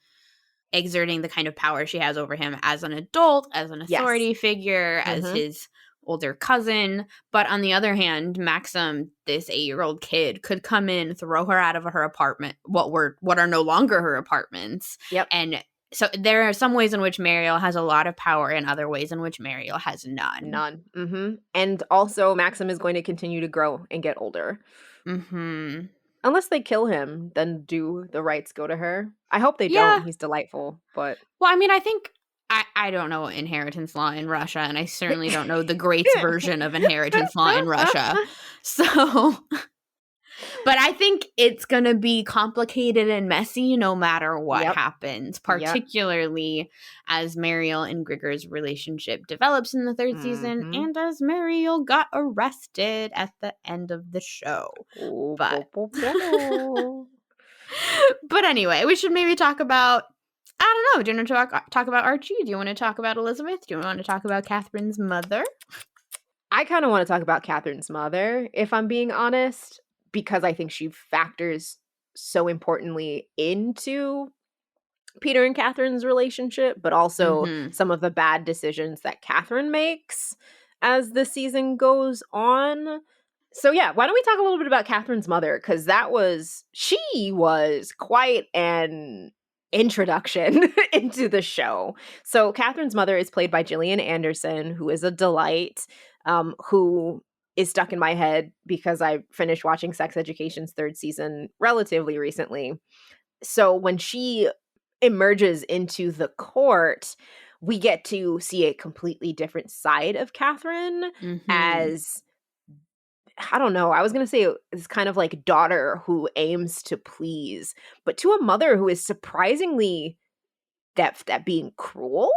Speaker 2: exerting the kind of power she has over him as an adult, as an
Speaker 1: Yes.
Speaker 2: authority figure, as
Speaker 1: Mhm.
Speaker 2: his older cousin. But on the other hand, Maxim, this 8-year-old kid, could come in, throw her out of her apartment, what are no longer her apartments.
Speaker 1: Yep.
Speaker 2: And so there are some ways in which Mariel has a lot of power and other ways in which Mariel has none.
Speaker 1: None. Mhm. And also Maxim is going to continue to grow and get older.
Speaker 2: Mhm.
Speaker 1: Unless they kill him, then do the rights go to her? I hope they don't.
Speaker 2: Yeah.
Speaker 1: He's delightful, but
Speaker 2: Well, I mean, I think I don't know inheritance law in Russia, and I certainly don't know the Greats version of inheritance law in Russia. So, but I think it's gonna be complicated and messy no matter what
Speaker 1: Yep.
Speaker 2: happens,
Speaker 1: Yep.
Speaker 2: particularly as Mariel and Grigor's relationship develops in the 3rd season,
Speaker 1: Mhm.
Speaker 2: and as Mariel got arrested at the end of the show.
Speaker 1: Oh,
Speaker 2: But
Speaker 1: bo bo bo.
Speaker 2: but anyway, we should maybe talk about I don't know. Do you want to talk about Archie? Do you want to talk about Elizabeth? Do you want to talk about Catherine's mother?
Speaker 1: I kinda wanna talk about Catherine's mother, if I'm being honest, because I think she factors so importantly into Peter and Catherine's relationship, but also
Speaker 2: Mhm.
Speaker 1: some of the bad decisions that Catherine makes as the season goes on. So yeah, why don't we talk a little bit about Catherine's mother? Because she was quite an introduction into the show. So Catherine's mother is played by Gillian Anderson, who is a delight, who is stuck in my head because I finished watching Sex Education's third season relatively recently. So when she emerges into the court, we get to see a completely different side of Catherine
Speaker 2: Mhm.
Speaker 1: as, I don't know, I was gonna say it's kind of like daughter who aims to please, but to a mother who is surprisingly deft at being cruel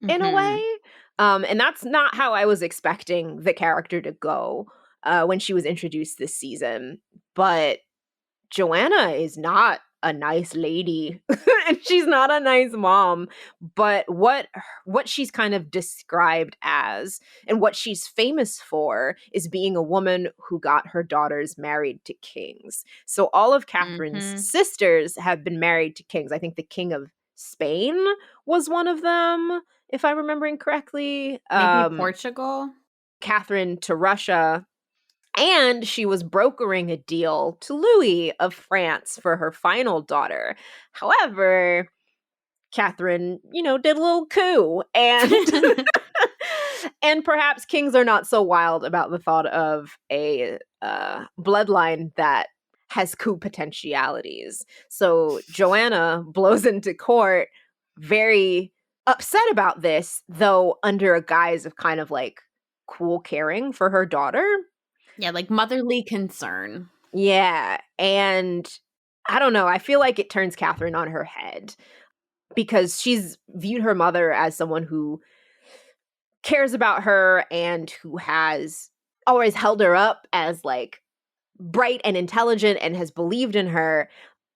Speaker 1: in a way.
Speaker 2: Mhm.
Speaker 1: And that's not how I was expecting the character to go when she was introduced this season. But Joanna is not a nice lady and she's not a nice mom, but what she's kind of described as and what she's famous for is being a woman who got her daughters married to kings. So all of Catherine's
Speaker 2: Mhm.
Speaker 1: sisters have been married to kings. I think the king of Spain was one of them, if I'm remembering correctly.
Speaker 2: Maybe Portugal?
Speaker 1: Catherine to Russia, and she was brokering a deal to Louis of France for her final daughter. However, Catherine, did a little coup and and perhaps kings are not so wild about the thought of a bloodline that has coup potentialities. So Joanna blows into court very upset about this, though under a guise of kind of like cool caring for her daughter.
Speaker 2: Yeah, like motherly concern.
Speaker 1: Yeah, and I don't know, I feel like it turns Catherine on her head because she's viewed her mother as someone who cares about her and who has always held her up as, like, bright and intelligent and has believed in her,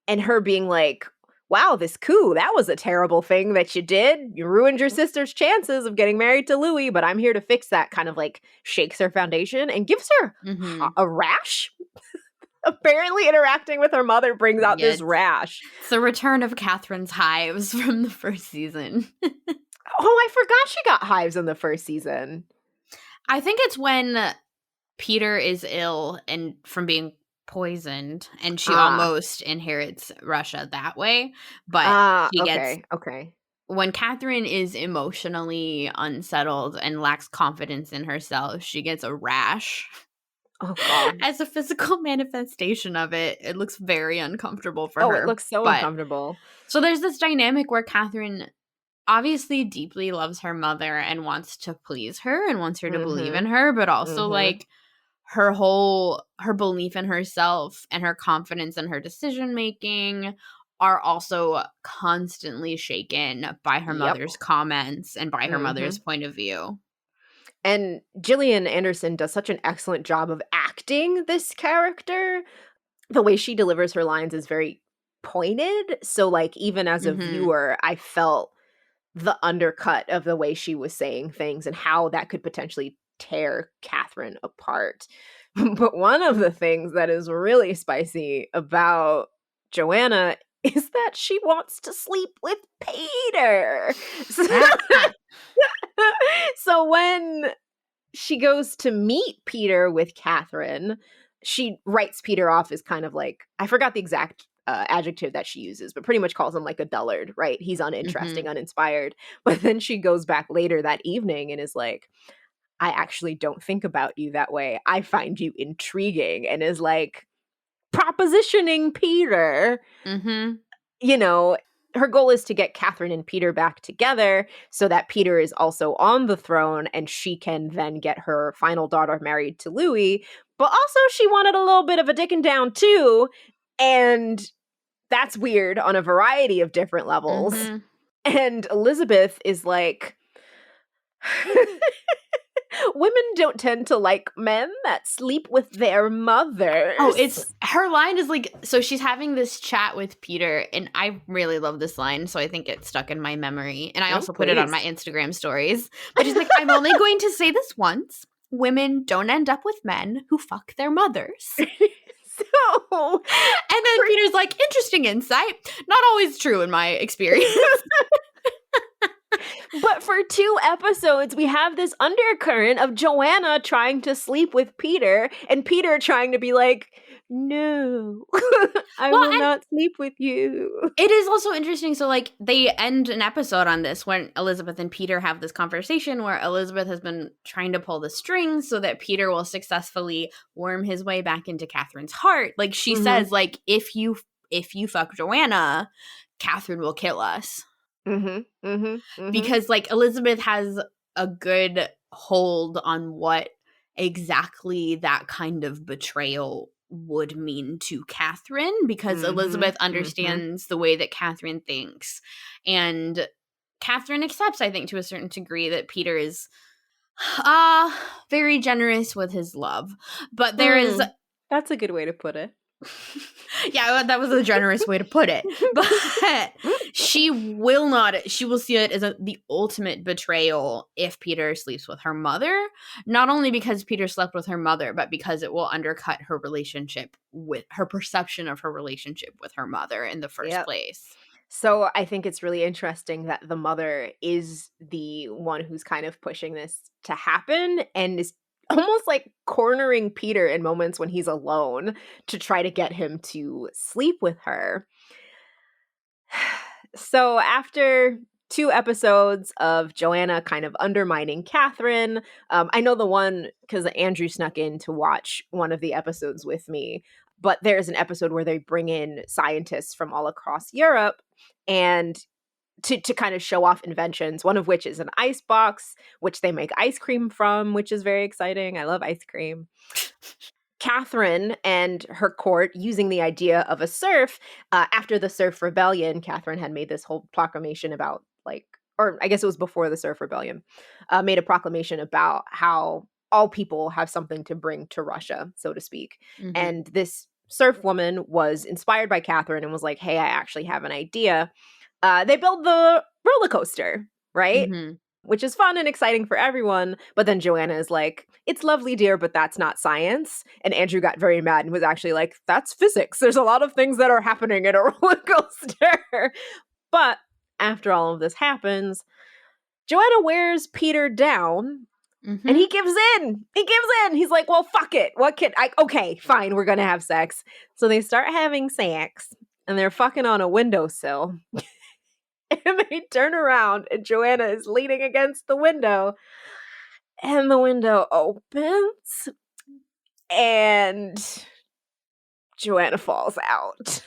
Speaker 1: and her being like, "Wow, this coup, that was a terrible thing that you did. You ruined your sister's chances of getting married to Louis, but I'm here to fix that," kind of, like, shakes her foundation and gives her
Speaker 2: Mhm.
Speaker 1: a rash. Apparently interacting with her mother brings out
Speaker 2: Yeah,
Speaker 1: this rash.
Speaker 2: it's the return of Catherine's hives from the 1st season.
Speaker 1: Oh, I forgot she got hives in the first season.
Speaker 2: I think it's when Peter is ill and from being poisoned, and she
Speaker 1: Ah.
Speaker 2: almost inherits Russia that way, but she gets
Speaker 1: Okay, okay.
Speaker 2: when Catherine is emotionally unsettled and lacks confidence in herself, she gets a rash.
Speaker 1: Oh, God.
Speaker 2: As a physical manifestation of it, it looks very uncomfortable for
Speaker 1: Oh, it
Speaker 2: her.
Speaker 1: looks so
Speaker 2: But
Speaker 1: uncomfortable.
Speaker 2: so there's this dynamic where Catherine obviously deeply loves her mother and wants to please her and wants her to believe in
Speaker 1: Mhm.
Speaker 2: her, but also
Speaker 1: Mhm.
Speaker 2: like her belief in herself and her confidence in her decision making are also constantly shaken by her
Speaker 1: Yep.
Speaker 2: mother's comments and by her mother's
Speaker 1: Mhm.
Speaker 2: point of view.
Speaker 1: And Gillian Anderson does such an excellent job of acting this character. The way she delivers her lines is very pointed, so, like, even as a
Speaker 2: Mhm.
Speaker 1: viewer, I felt the undercut of the way she was saying things and how that could potentially tear Catherine apart. But one of the things that is really spicy about Joanna is that she wants to sleep with Peter. So
Speaker 2: Ah.
Speaker 1: so when she goes to meet Peter with Catherine, she writes Peter off as kind of like, I forgot the exact adjective that she uses, but pretty much calls him like a dullard, right? He's uninteresting,
Speaker 2: Mhm.
Speaker 1: uninspired. But then she goes back later that evening and is like, I actually don't think about you that way. I find you intriguing, and is like propositioning Peter.
Speaker 2: Mhm.
Speaker 1: You know, her goal is to get Catherine and Peter back together so that Peter is also on the throne and she can then get her final daughter married to Louis. But also, she wanted a little bit of a dicking down too. And that's weird on a variety of different levels.
Speaker 2: Mhm.
Speaker 1: And Elizabeth is like, women don't tend to like men that sleep with their
Speaker 2: Oh,
Speaker 1: mothers.
Speaker 2: it's her line is like, so she's having this chat with Peter, and I really love this line, so I think it stuck in my memory. And I
Speaker 1: Oh,
Speaker 2: also put it on my
Speaker 1: please.
Speaker 2: Then stories. But she's like, I'm only going to say this once. Women don't end up with men who fuck their mothers.
Speaker 1: So,
Speaker 2: And then Peter's like, interesting insight. Not always true in my experience.
Speaker 1: but for 2 episodes, we have this undercurrent of Joanna trying to sleep with Peter and Peter trying to be like, no, I
Speaker 2: Well,
Speaker 1: will
Speaker 2: and
Speaker 1: not sleep with you.
Speaker 2: it is also interesting. So, like, they end an episode on this when Elizabeth and Peter have this conversation where Elizabeth has been trying to pull the strings so that Peter will successfully worm his way back into Catherine's heart. Like, she
Speaker 1: Mm-hmm.
Speaker 2: says, like, if you fuck Joanna, Catherine will kill us.
Speaker 1: Mm-hmm. Mm-hmm. Mm-hmm.
Speaker 2: Because, like, Elizabeth has a good hold on what exactly that kind of betrayal would mean to Catherine, because
Speaker 1: Mm-hmm.
Speaker 2: Elizabeth
Speaker 1: Mm-hmm.
Speaker 2: understands the way that Catherine thinks. And Catherine accepts, I think, to a certain degree, that Peter is uh very generous with his love. But there is
Speaker 1: Mm, that's a good way to put it.
Speaker 2: yeah, that was a generous way to put it. But she will see it as the ultimate betrayal if Peter sleeps with her mother. Not only because Peter slept with her mother, but because it will undercut her relationship with her perception of her relationship with her mother in the first
Speaker 1: Yep.
Speaker 2: place.
Speaker 1: So I think it's really interesting that the mother is the one who's kind of pushing this to happen and is almost like cornering Peter in moments when he's alone to try to get him to sleep with her. So after 2 episodes of Joanna kind of undermining Catherine, I know the one because Andrew snuck in to watch one of the episodes with me, but there's an episode where they bring in scientists from all across Europe and to kind of show off inventions, one of which is an ice box, which they make ice cream from, which is very exciting. I love ice cream. Catherine and her court using the idea of a serf. After the serf rebellion, Catherine had made this whole proclamation about, like, or I guess it was before the serf rebellion, made a proclamation about how all people have something to bring to Russia, so to speak.
Speaker 2: Mm-hmm.
Speaker 1: And this serf woman was inspired by Catherine and was like, hey, I actually have an idea. They build the roller coaster, right?
Speaker 2: Mm-hmm.
Speaker 1: Which is fun and exciting for everyone. But then Joanna is like, it's lovely, dear, but that's not science. And Andrew got very mad and was actually like, that's physics. There's a lot of things that are happening in a roller coaster. But after all of this happens, Joanna wears Peter down and
Speaker 2: Mm-hmm.
Speaker 1: he gives in. He gives in. He's like, well, fuck it. What can I? Okay, fine. We're going to have sex. So they start having sex and they're fucking on a windowsill. And they turn around and Joanna is leaning against the window and the window opens And Joanna falls out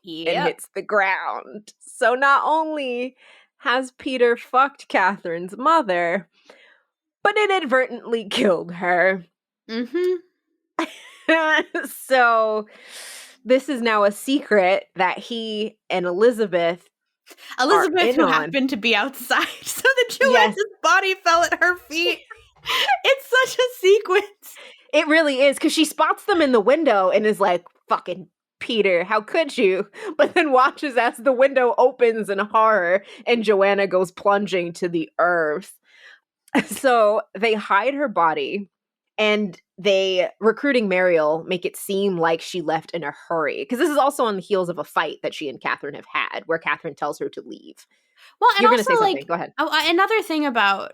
Speaker 1: and
Speaker 2: Yep.
Speaker 1: hits the ground. So not only has Peter fucked Catherine's mother, but inadvertently killed her.
Speaker 2: Mm-hmm.
Speaker 1: So this is now a secret that he and Elizabeth are
Speaker 2: Elizabeth,
Speaker 1: in
Speaker 2: who
Speaker 1: on.
Speaker 2: happened to be outside, so that
Speaker 1: Yes.
Speaker 2: Joanna's body fell at her feet. It's such a sequence.
Speaker 1: It really is, because she spots them in the window and is like, fucking Peter, how could you? But then watches as the window opens in horror and Joanna goes plunging to the earth. So they hide her body and they, recruiting Mariel, make it seem like she left in a hurry. Because this is also on the heels of a fight that she and Catherine have had, where Catherine tells her to leave.
Speaker 2: Well, and
Speaker 1: You're going to
Speaker 2: also,
Speaker 1: say something.
Speaker 2: like,
Speaker 1: Go ahead.
Speaker 2: another thing about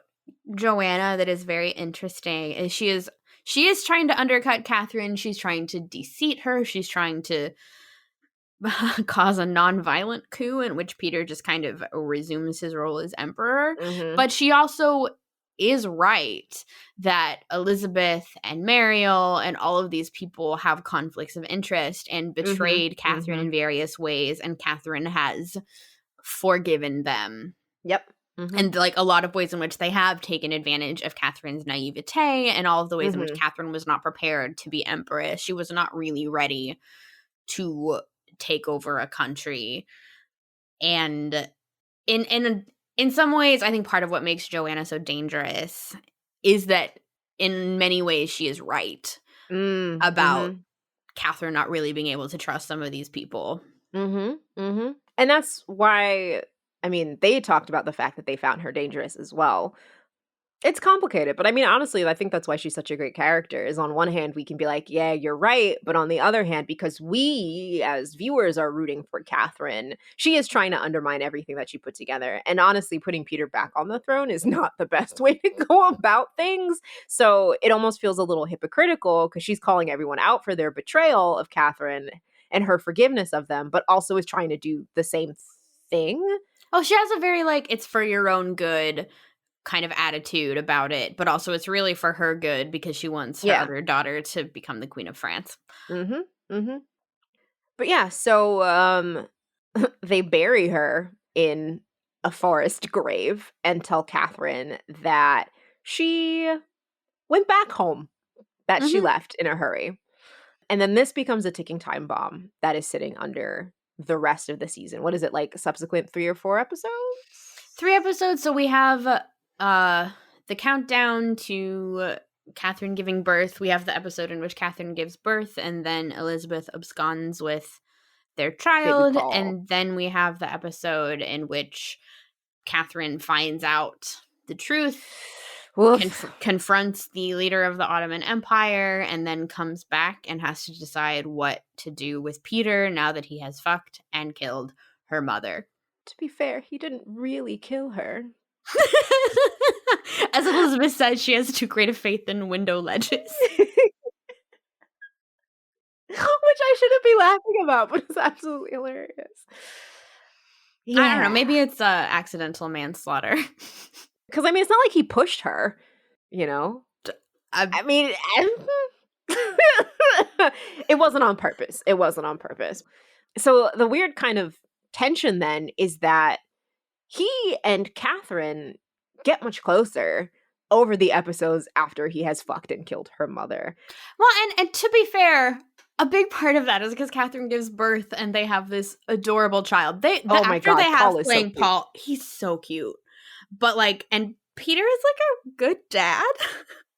Speaker 2: Joanna that is very interesting is she is trying to undercut Catherine. She's trying to deceit her. She's trying to cause a non-violent coup in which Peter just kind of resumes his role as emperor.
Speaker 1: Mm-hmm.
Speaker 2: But she also is right that Elizabeth and Mariel and all of these people have conflicts of interest and betrayed Catherine in various ways, and Catherine has forgiven them.
Speaker 1: Yep.
Speaker 2: And like a lot of ways in which they have taken advantage of Catherine's naivete and all of the ways in which Catherine was not prepared to be empress. She was not really ready to take over a country. And in some ways, I think part of what makes Joanna so dangerous is that in many ways she is right about Catherine not really being able to trust some of these people.
Speaker 1: And that's why, I mean, they talked about the fact that they found her dangerous as well. It's complicated, but I mean, honestly, I think that's why she's such a great character, is on one hand, we can be like, yeah, you're right. But on the other hand, because we as viewers are rooting for Catherine, she is trying to undermine everything that she put together. And honestly, putting Peter back on the throne is not the best way to go about things. So it almost feels a little hypocritical because she's calling everyone out for their betrayal of Catherine and her forgiveness of them, but also is trying to do the same thing.
Speaker 2: Oh, she has a very, like, it's for your own good kind of attitude about it, but also it's really for her good because she wants her other daughter to become the Queen of France.
Speaker 1: But yeah, so they bury her in a forest grave and tell Catherine that she went back home, that she left in a hurry. And then this becomes a ticking time bomb that is sitting under the rest of the season. What is it, like subsequent 3 or 4 episodes?
Speaker 2: 3 episodes. So we have the countdown to Catherine giving birth. We have the episode in which Catherine gives birth, and then Elizabeth absconds with their child. And then we have the episode in which Catherine finds out the truth, confronts the leader of the Ottoman Empire, and then comes back and has to decide what to do with Peter now that he has fucked and killed her mother.
Speaker 1: To be fair, he didn't really kill her.
Speaker 2: As Elizabeth says, she has too great a faith in window ledges.
Speaker 1: Which I shouldn't be laughing about, but it's absolutely hilarious.
Speaker 2: Yeah. I don't know. Maybe it's accidental manslaughter.
Speaker 1: Because, I mean, it's not like he pushed her, you know? I mean, it wasn't on purpose. It wasn't on purpose. So the weird kind of tension then is that he and Catherine get much closer over the episodes after he has fucked and killed her mother.
Speaker 2: Well, and to be fair, a big part of that is because Catherine gives birth and they have this adorable child. After they have playing Paul, he's so cute. But like, and Peter is like a good dad.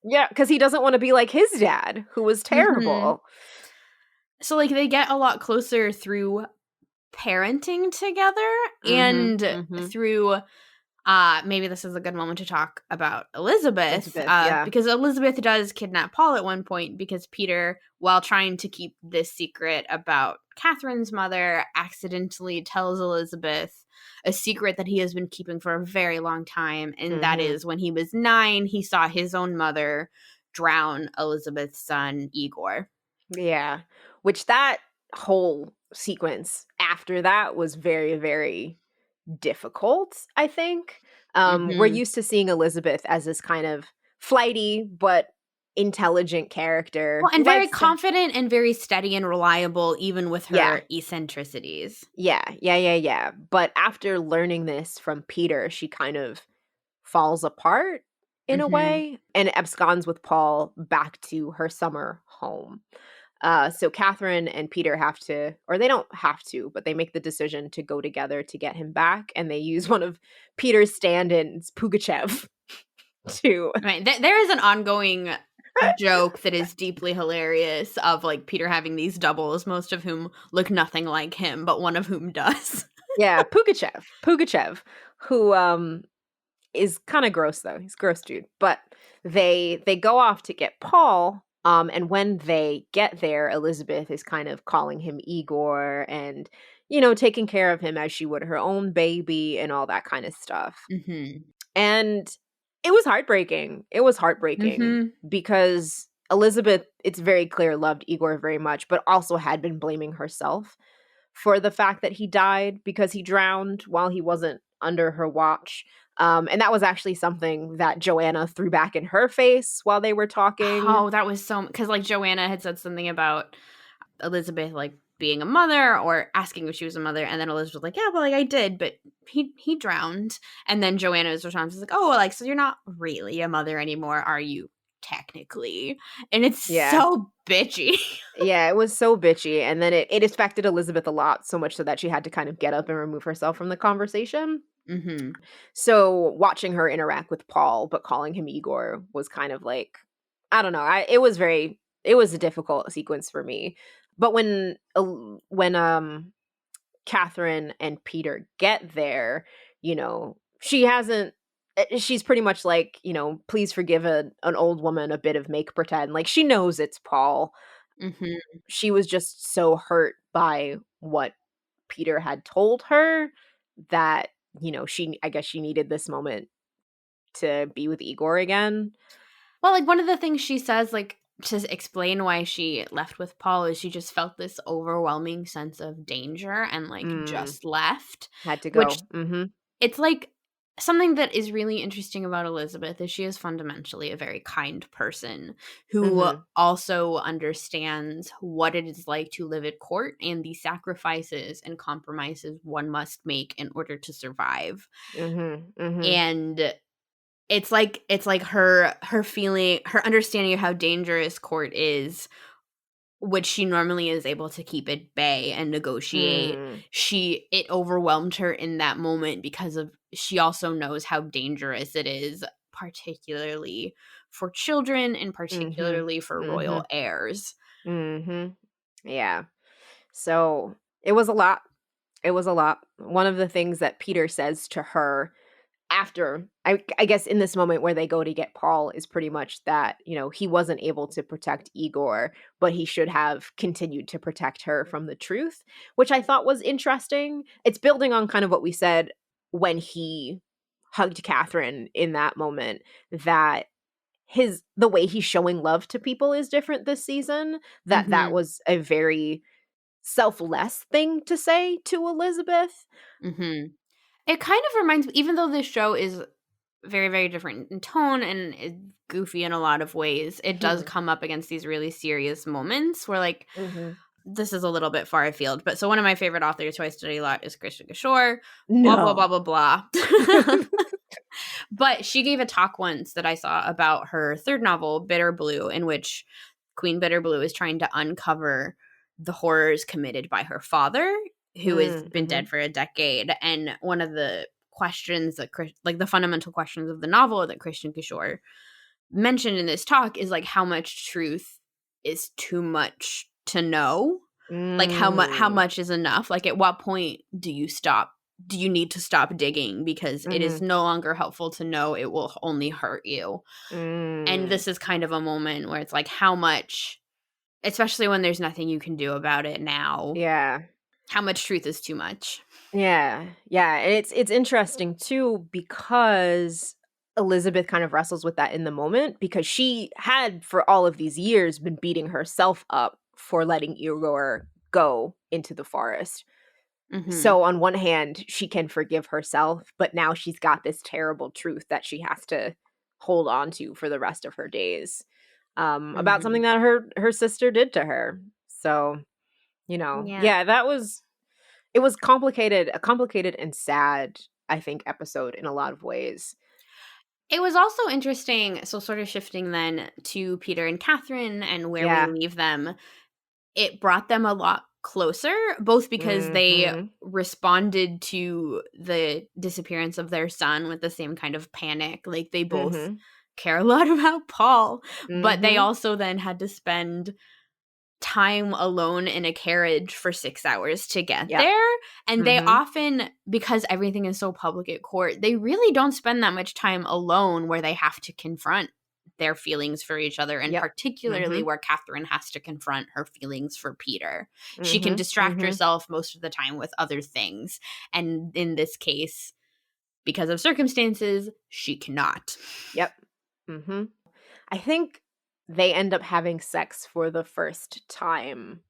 Speaker 1: Yeah, because he doesn't want to be like his dad, who was terrible.
Speaker 2: So like they get a lot closer through parenting together and through maybe this is a good moment to talk about Elizabeth because Elizabeth does kidnap Paul at one point because Peter, while trying to keep this secret about Catherine's mother, accidentally tells Elizabeth a secret that he has been keeping for a very long time, and that is when he was 9, he saw his own mother drown Elizabeth's son, Igor.
Speaker 1: Yeah, which that whole sequence after that was very, very difficult, I think. We're used to seeing Elizabeth as this kind of flighty but intelligent character.
Speaker 2: Well, and very
Speaker 1: Likes to
Speaker 2: confident and very steady and reliable, even with
Speaker 1: Yeah.
Speaker 2: her eccentricities.
Speaker 1: Yeah. But after learning this from Peter, she kind of falls apart in a
Speaker 2: Mhm.
Speaker 1: way and absconds with Paul back to her summer home. So Catherine and Peter have to, or they don't have to, but they make the decision to go together to get him back, and they use one of Peter's stand-ins, Pugachev, to
Speaker 2: Right. There is an ongoing joke that is deeply hilarious of like Peter having these doubles, most of whom look nothing like him, but one of whom does.
Speaker 1: yeah, Pugachev, who is kind of gross though. He's a gross dude. But they go off to get Paul. And when they get there, Elizabeth is kind of calling him Igor and, taking care of him as she would her own baby and all that kind of stuff.
Speaker 2: Mhm.
Speaker 1: And it was heartbreaking. It was heartbreaking
Speaker 2: Mhm.
Speaker 1: because Elizabeth, it's very clear, loved Igor very much, but also had been blaming herself for the fact that he died because he drowned while he wasn't under her watch. And that was actually something that Joanna threw back in her face while they were talking.
Speaker 2: Oh, that was so because like Joanna had said something about Elizabeth like being a mother or asking if she was a mother, and then Elizabeth was like, "Yeah, well, like I did, but he drowned." And then Joanna's response is like, "Oh, like so you're not really a mother anymore, are you? Technically?" And it's
Speaker 1: Yeah.
Speaker 2: so bitchy.
Speaker 1: Yeah, it was so bitchy. And then it affected Elizabeth a lot, so much so that she had to kind of get up and remove herself from the conversation.
Speaker 2: Mhm.
Speaker 1: So watching her interact with Paul, but calling him Igor was kind of like, I don't know. It was a difficult sequence for me. But when Catherine and Peter get there, she hasn't. She's pretty much like, please forgive an old woman a bit of make pretend. Like she knows it's Paul.
Speaker 2: Mhm.
Speaker 1: She was just so hurt by what Peter had told her that, I guess she needed this moment to be with Igor again.
Speaker 2: Well, like one of the things she says, like to explain why she left with Paul, is she just felt this overwhelming sense of danger and like
Speaker 1: Mm,
Speaker 2: just left,
Speaker 1: had to
Speaker 2: which
Speaker 1: go. Mhm.
Speaker 2: it's like something that is really interesting about Elizabeth is she is fundamentally a very kind person who
Speaker 1: Mhm.
Speaker 2: also understands what it is like to live at court and the sacrifices and compromises one must make in order to survive.
Speaker 1: Mhm. Mhm.
Speaker 2: And it's like her feeling, her understanding of how dangerous court is, which she normally is able to keep at bay and negotiate.
Speaker 1: Mm.
Speaker 2: It overwhelmed her in that moment because of she also knows how dangerous it is, particularly for children and
Speaker 1: Mhm.
Speaker 2: particularly for royal
Speaker 1: Mhm.
Speaker 2: heirs.
Speaker 1: Mhm. Yeah. So, it was a lot. It was a lot. One of the things that Peter says to her after I guess in this moment where they go to get Paul is pretty much that, he wasn't able to protect Igor, but he should have continued to protect her from the truth, which I thought was interesting. It's building on kind of what we said when he hugged Catherine in that moment, that the way he's showing love to people is different this season. That
Speaker 2: Mhm.
Speaker 1: was a very selfless thing to say to Elizabeth.
Speaker 2: Mhm. It kind of reminds me, even though this show is very, very different in tone and is goofy in a lot of ways, it does
Speaker 1: Mhm.
Speaker 2: come up against these really serious moments where, like,
Speaker 1: Mhm.
Speaker 2: this is a little bit far afield. But so one of my favorite authors who I study a lot is Krishna Kishore, blah, blah, blah,
Speaker 1: No.
Speaker 2: blah, blah. But she gave a talk once that I saw about her third novel, Bitter Blue, in which Queen Bitter Blue is trying to uncover the horrors committed by her father, who has been dead
Speaker 1: Mhm.
Speaker 2: for a decade. And one of the questions that, like the fundamental questions of the novel that Christian Kishore mentioned in this talk is like how much truth is too much to know, like how
Speaker 1: Mm.
Speaker 2: much is enough, like at what point do you need to stop digging because it is
Speaker 1: Mhm.
Speaker 2: no longer helpful to know, it will only hurt you. And
Speaker 1: Mm.
Speaker 2: this is kind of a moment where it's like how much, especially when there's nothing you can do about it now,
Speaker 1: Yeah.
Speaker 2: how much truth is too much.
Speaker 1: Yeah, and it's interesting too because Elizabeth kind of wrestles with that in the moment because she had for all of these years been beating herself up for letting Igor go into the forest.
Speaker 2: Mhm.
Speaker 1: So on one hand, she can forgive herself, but now she's got this terrible truth that she has to hold on to for the rest of her days. about something that her sister did to her. So,
Speaker 2: Yeah.
Speaker 1: yeah, it was a complicated and sad, I think, episode in a lot of ways.
Speaker 2: It was also interesting, so sort of shifting then to Peter and Catherine and where we
Speaker 1: Yeah.
Speaker 2: leave them. It brought them a lot closer, both because they
Speaker 1: Mhm.
Speaker 2: responded to the disappearance of their son with the same kind of panic. Like, they both
Speaker 1: Mhm.
Speaker 2: care a lot about Paul, but they
Speaker 1: Mhm.
Speaker 2: also then had to spend time alone in a carriage for 6 hours to get
Speaker 1: Yep.
Speaker 2: there, and they
Speaker 1: Mhm.
Speaker 2: often, because everything is so public at court, they really don't spend that much time alone where they have to confront their feelings for each other, and
Speaker 1: Yep.
Speaker 2: particularly
Speaker 1: Mhm.
Speaker 2: where Catherine has to confront her feelings for Peter. She can
Speaker 1: Mhm.
Speaker 2: distract
Speaker 1: Mhm.
Speaker 2: herself most of the time with other things, and in this case, because of circumstances, she cannot.
Speaker 1: Yep. Mhm. I think they end up having sex for the first time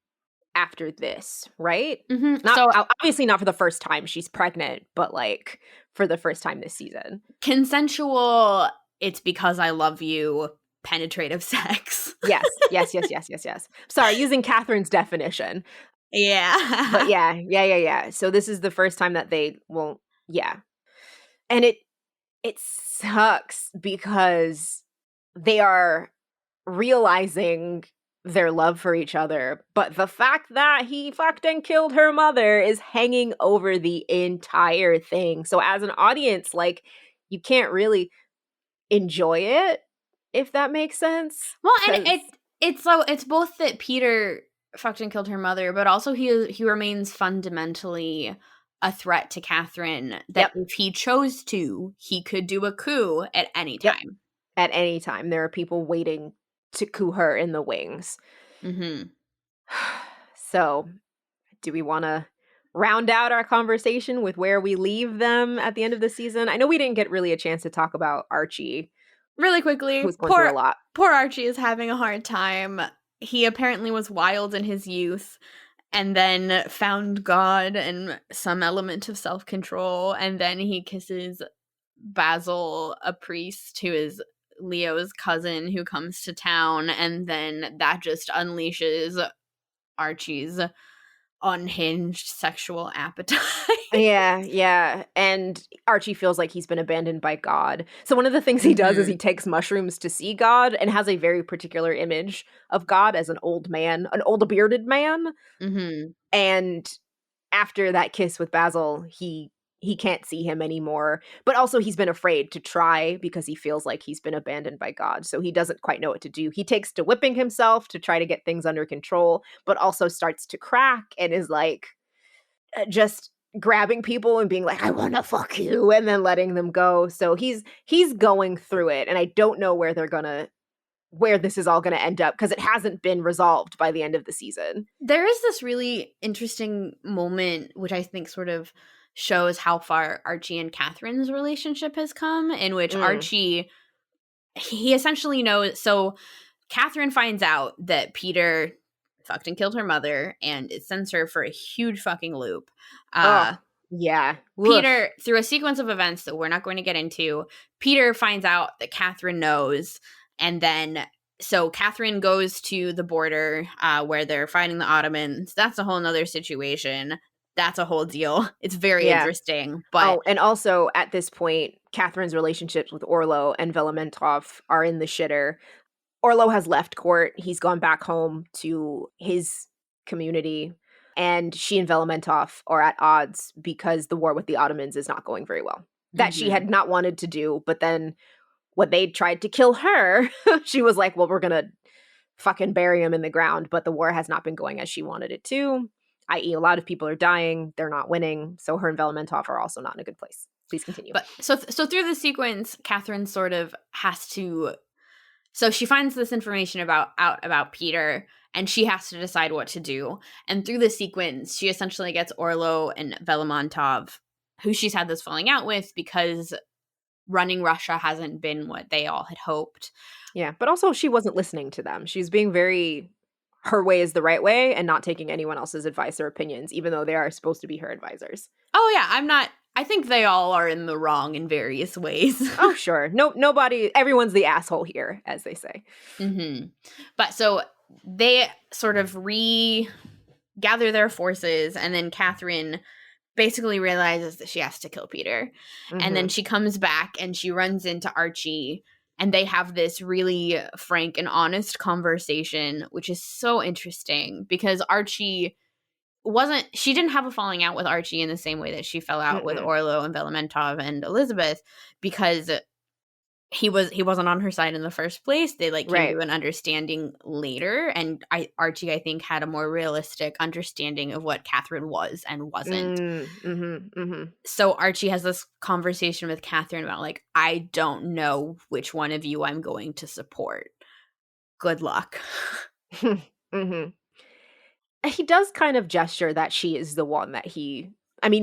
Speaker 1: after this, right? Not
Speaker 2: So
Speaker 1: obviously not for the first time she's pregnant, but, like, for the first time this season.
Speaker 2: consensual, it's because I love you, penetrative sex.
Speaker 1: Yes. Yes, yes, yes, yes, yes. Sorry, using Catherine's definition. But
Speaker 2: Yeah.
Speaker 1: yeah, yeah, yeah, yeah. So this is the first time that they won't, yeah. And it sucks because they are realizing their love for each other, but the fact that he fucked and killed her mother is hanging over the entire thing. So as an audience, like, you can't really enjoy it, if that makes sense.
Speaker 2: Well, and
Speaker 1: 'Cause
Speaker 2: it's both that Peter fucked and killed her mother, but also he remains fundamentally a threat to Catherine, that
Speaker 1: yep,
Speaker 2: if he chose to, he could do a coup at any
Speaker 1: yep.
Speaker 2: time.
Speaker 1: At any time, there are people waiting to coup her in the wings.
Speaker 2: Mhm.
Speaker 1: So, do we wanna round out our conversation with where we leave them at the end of the season? I know we didn't get really a chance to talk about Archie,
Speaker 2: Really quickly,
Speaker 1: who's going through a lot.
Speaker 2: poor Archie is having a hard time. He apparently was wild in his youth and then found God and some element of self-control, and then he kisses Basil, a priest who is Leo's cousin who comes to town, and then that just unleashes Archie's unhinged sexual appetite.
Speaker 1: Yeah, yeah, and Archie feels like he's been abandoned by God. So one of the things he does is he
Speaker 2: Mhm.
Speaker 1: takes mushrooms to see God and has a very particular image of God as an old man, an old bearded man,
Speaker 2: Mhm.
Speaker 1: and after that kiss with Basil, he can't see him anymore, but also he's been afraid to try because he feels like he's been abandoned by God, so he doesn't quite know what to do. He takes to whipping himself to try to get things under control, but also starts to crack and is like, just grabbing people and being like, "I wanna fuck you," and then letting them go, so he's going through it, and I don't know where this is all gonna end up because it hasn't been resolved by the end of the season.
Speaker 2: There is this really interesting moment, which I think sort of shows how far Archie and Catherine's relationship has come, in which
Speaker 1: Mm,
Speaker 2: Archie, he essentially knows. So Catherine finds out that Peter fucked and killed her mother, and it sends her for a huge fucking loop.
Speaker 1: ugh, yeah, woof.
Speaker 2: Peter, through a sequence of events that we're not going to get into, Peter finds out that Catherine knows, and then so Catherine goes to the border where they're fighting the Ottomans. That's a whole nother situation. That's a whole deal. It's very
Speaker 1: Yeah.
Speaker 2: interesting, but
Speaker 1: Oh, and also at this point, Catherine's relationships with Orlo and Velementov are in the shitter. Orlo has left court. He's gone back home to his community, and she and Velementov are at odds because the war with the Ottomans is not going very well. That she
Speaker 2: mhm.
Speaker 1: had not wanted to do, but then when they tried to kill her, she was like, "Well, we're gonna fucking bury him in the ground." But the war has not been going as she wanted it to, i.e., a lot of people are dying, they're not winning, so her and Velementov are also not in a good place. Please continue.
Speaker 2: But so through the sequence, Catherine sort of has to. So she finds this information about Peter, and she has to decide what to do. And through the sequence, she essentially gets Orlo and Velemontov, who she's had this falling out with because running Russia hasn't been what they all had hoped.
Speaker 1: Yeah, but also she wasn't listening to them. She's being very her way is the right way and not taking anyone else's advice or opinions, even though they are supposed to be her advisors.
Speaker 2: Oh yeah, I'm not. I think they all are in the wrong in various ways.
Speaker 1: Oh, sure. Nobody, everyone's the asshole here, as they say.
Speaker 2: But so they sort of regather their forces, and then Catherine basically realizes that she has to kill Peter. And then she comes back and she runs into Archie, and they have this really frank and honest conversation, which is so interesting because she didn't have a falling out with Archie in the same way that she fell out with Orlo and Velementov and Elizabeth, because he wasn't on her side in the first place. They came to an understanding later, and Archie, I think, had a more realistic understanding of what Catherine was and wasn't. So Archie has this conversation with Catherine about I don't know which one of you I'm going to support. Good luck.
Speaker 1: He does kind of gesture that she is the one that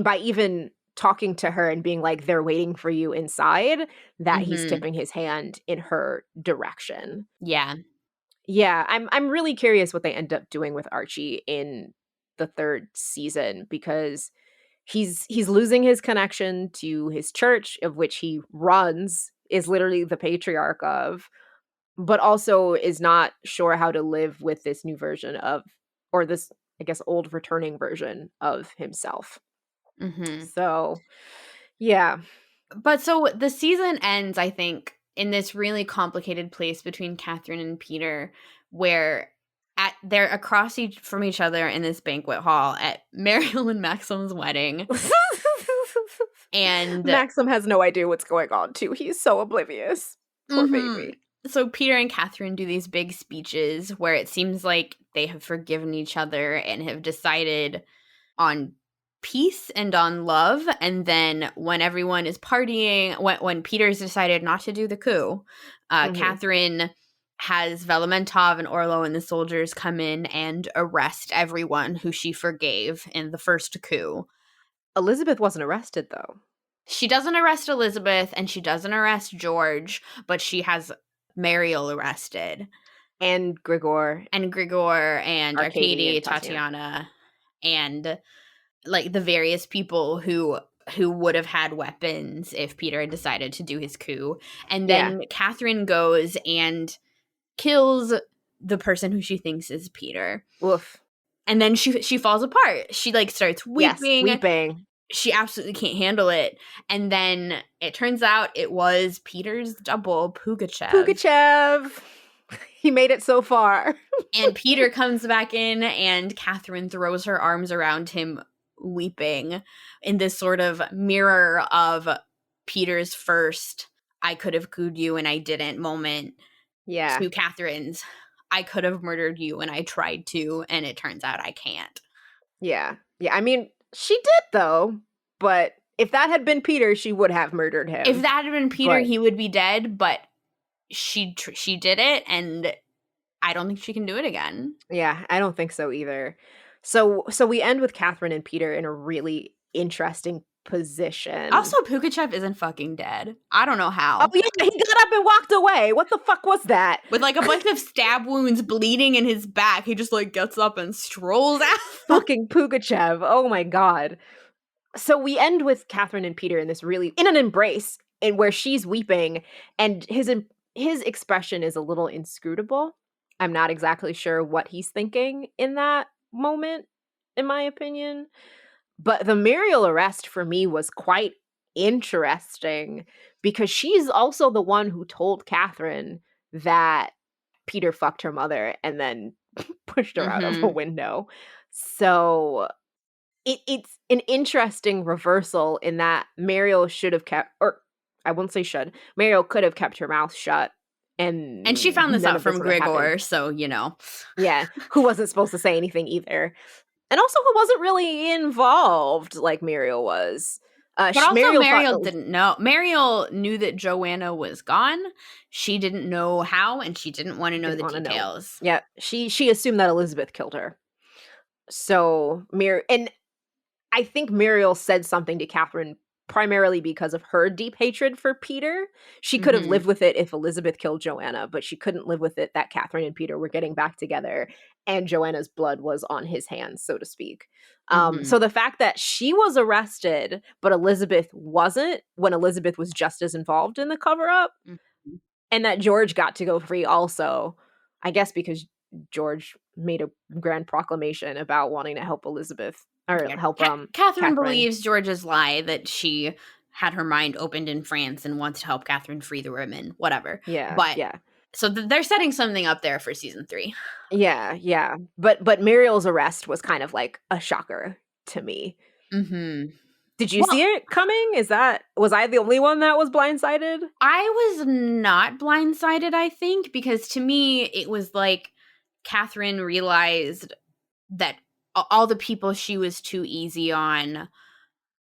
Speaker 1: by even talking to her and being like, they're waiting for you inside, that he's tipping his hand in her direction.
Speaker 2: Yeah.
Speaker 1: Yeah, I'm really curious what they end up doing with Archie in the third season, because he's losing his connection to his church, of which he runs, is literally the patriarch of, but also is not sure how to live with this new version of, or this, I guess, old returning version of himself. So, yeah.
Speaker 2: But so the season ends, I think, in this really complicated place between Catherine and Peter, where they're across from each other in this banquet hall at Mariel and Maxim's wedding. And
Speaker 1: Maxim has no idea what's going on, too. He's so oblivious. Poor baby.
Speaker 2: So Peter and Catherine do these big speeches where it seems like they have forgiven each other and have decided on peace and on love. And then when everyone is partying, when Peter's decided not to do the coup, Catherine has Velementov and Orlo and the soldiers come in and arrest everyone who she forgave in the first coup.
Speaker 1: Elizabeth wasn't arrested, though.
Speaker 2: She doesn't arrest Elizabeth, and she doesn't arrest George, but she has Mariel arrested.
Speaker 1: And Grigor.
Speaker 2: And Arcady, Tatiana, and the various people who would have had weapons if Peter had decided to do his coup. And then Catherine goes and kills the person who she thinks is Peter.
Speaker 1: Woof.
Speaker 2: And then she falls apart. She starts weeping.
Speaker 1: Yes, weeping.
Speaker 2: She absolutely can't handle it. And then it turns out it was Peter's double, Pugachev.
Speaker 1: He made it so far.
Speaker 2: And Peter comes back in, and Catherine throws her arms around him, weeping, in this sort of mirror of Peter's first "I could have cooed you and I didn't" moment.
Speaker 1: Yeah.
Speaker 2: To Catherine's "I could have murdered you and I tried to, and it turns out I can't."
Speaker 1: Yeah. Yeah, she did, though, but if that had been Peter, she would have murdered him.
Speaker 2: If that had been Peter, he would be dead, but she did it, and I don't think she can do it again.
Speaker 1: Yeah, I don't think so either. So we end with Catherine and Peter in a really interesting position.
Speaker 2: Also, Pugachev isn't fucking dead. I don't know how.
Speaker 1: Oh, yeah, he got up and walked away. What the fuck was that?
Speaker 2: With a bunch of stab wounds bleeding in his back, he just gets up and strolls out.
Speaker 1: Fucking Pugachev. Oh my god. So we end with Catherine and Peter in an embrace, in where she's weeping, and his expression is a little inscrutable. I'm not exactly sure what he's thinking in that moment, in my opinion. But the Mariel arrest for me was quite interesting, because she's also the one who told Catherine that Peter fucked her mother and then pushed her out of a window. So it's an interesting reversal in that Mariel should have kept, or I won't say should, Mariel could have kept her mouth shut. And
Speaker 2: she found this out from Grigor, so, you know.
Speaker 1: Yeah, who wasn't supposed to say anything either. And also who wasn't really involved like Mariel was.
Speaker 2: But also Mariel didn't know. Mariel knew that Joanna was gone. She didn't know how, and she didn't want to know the details.
Speaker 1: Yeah, she assumed that Elizabeth killed her. So, and I think Mariel said something to Catherine primarily because of her deep hatred for Peter. She could have lived with it if Elizabeth killed Joanna, but she couldn't live with it that Catherine and Peter were getting back together and Joanna's blood was on his hands, so to speak.
Speaker 2: Mhm.
Speaker 1: So the fact that she was arrested, but Elizabeth wasn't, when Elizabeth was just as involved in the cover up,
Speaker 2: Mhm.
Speaker 1: and that George got to go free also, I guess because George made a grand proclamation about wanting to help Elizabeth or
Speaker 2: Yeah.
Speaker 1: help
Speaker 2: Catherine
Speaker 1: Catherine.
Speaker 2: believes George's lie that she had her mind opened in France and wants to help Catherine free the women, whatever.
Speaker 1: Yeah,
Speaker 2: But
Speaker 1: yeah.
Speaker 2: so they're setting something up there for season 3.
Speaker 1: Yeah, yeah. But Muriel's arrest was kind of like a shocker to me.
Speaker 2: Mhm.
Speaker 1: Did you see
Speaker 2: Well,
Speaker 1: it coming? Was I the only one that was blindsided?
Speaker 2: I was not blindsided, I think, because to me it was like Catherine realized that all the people she was too easy on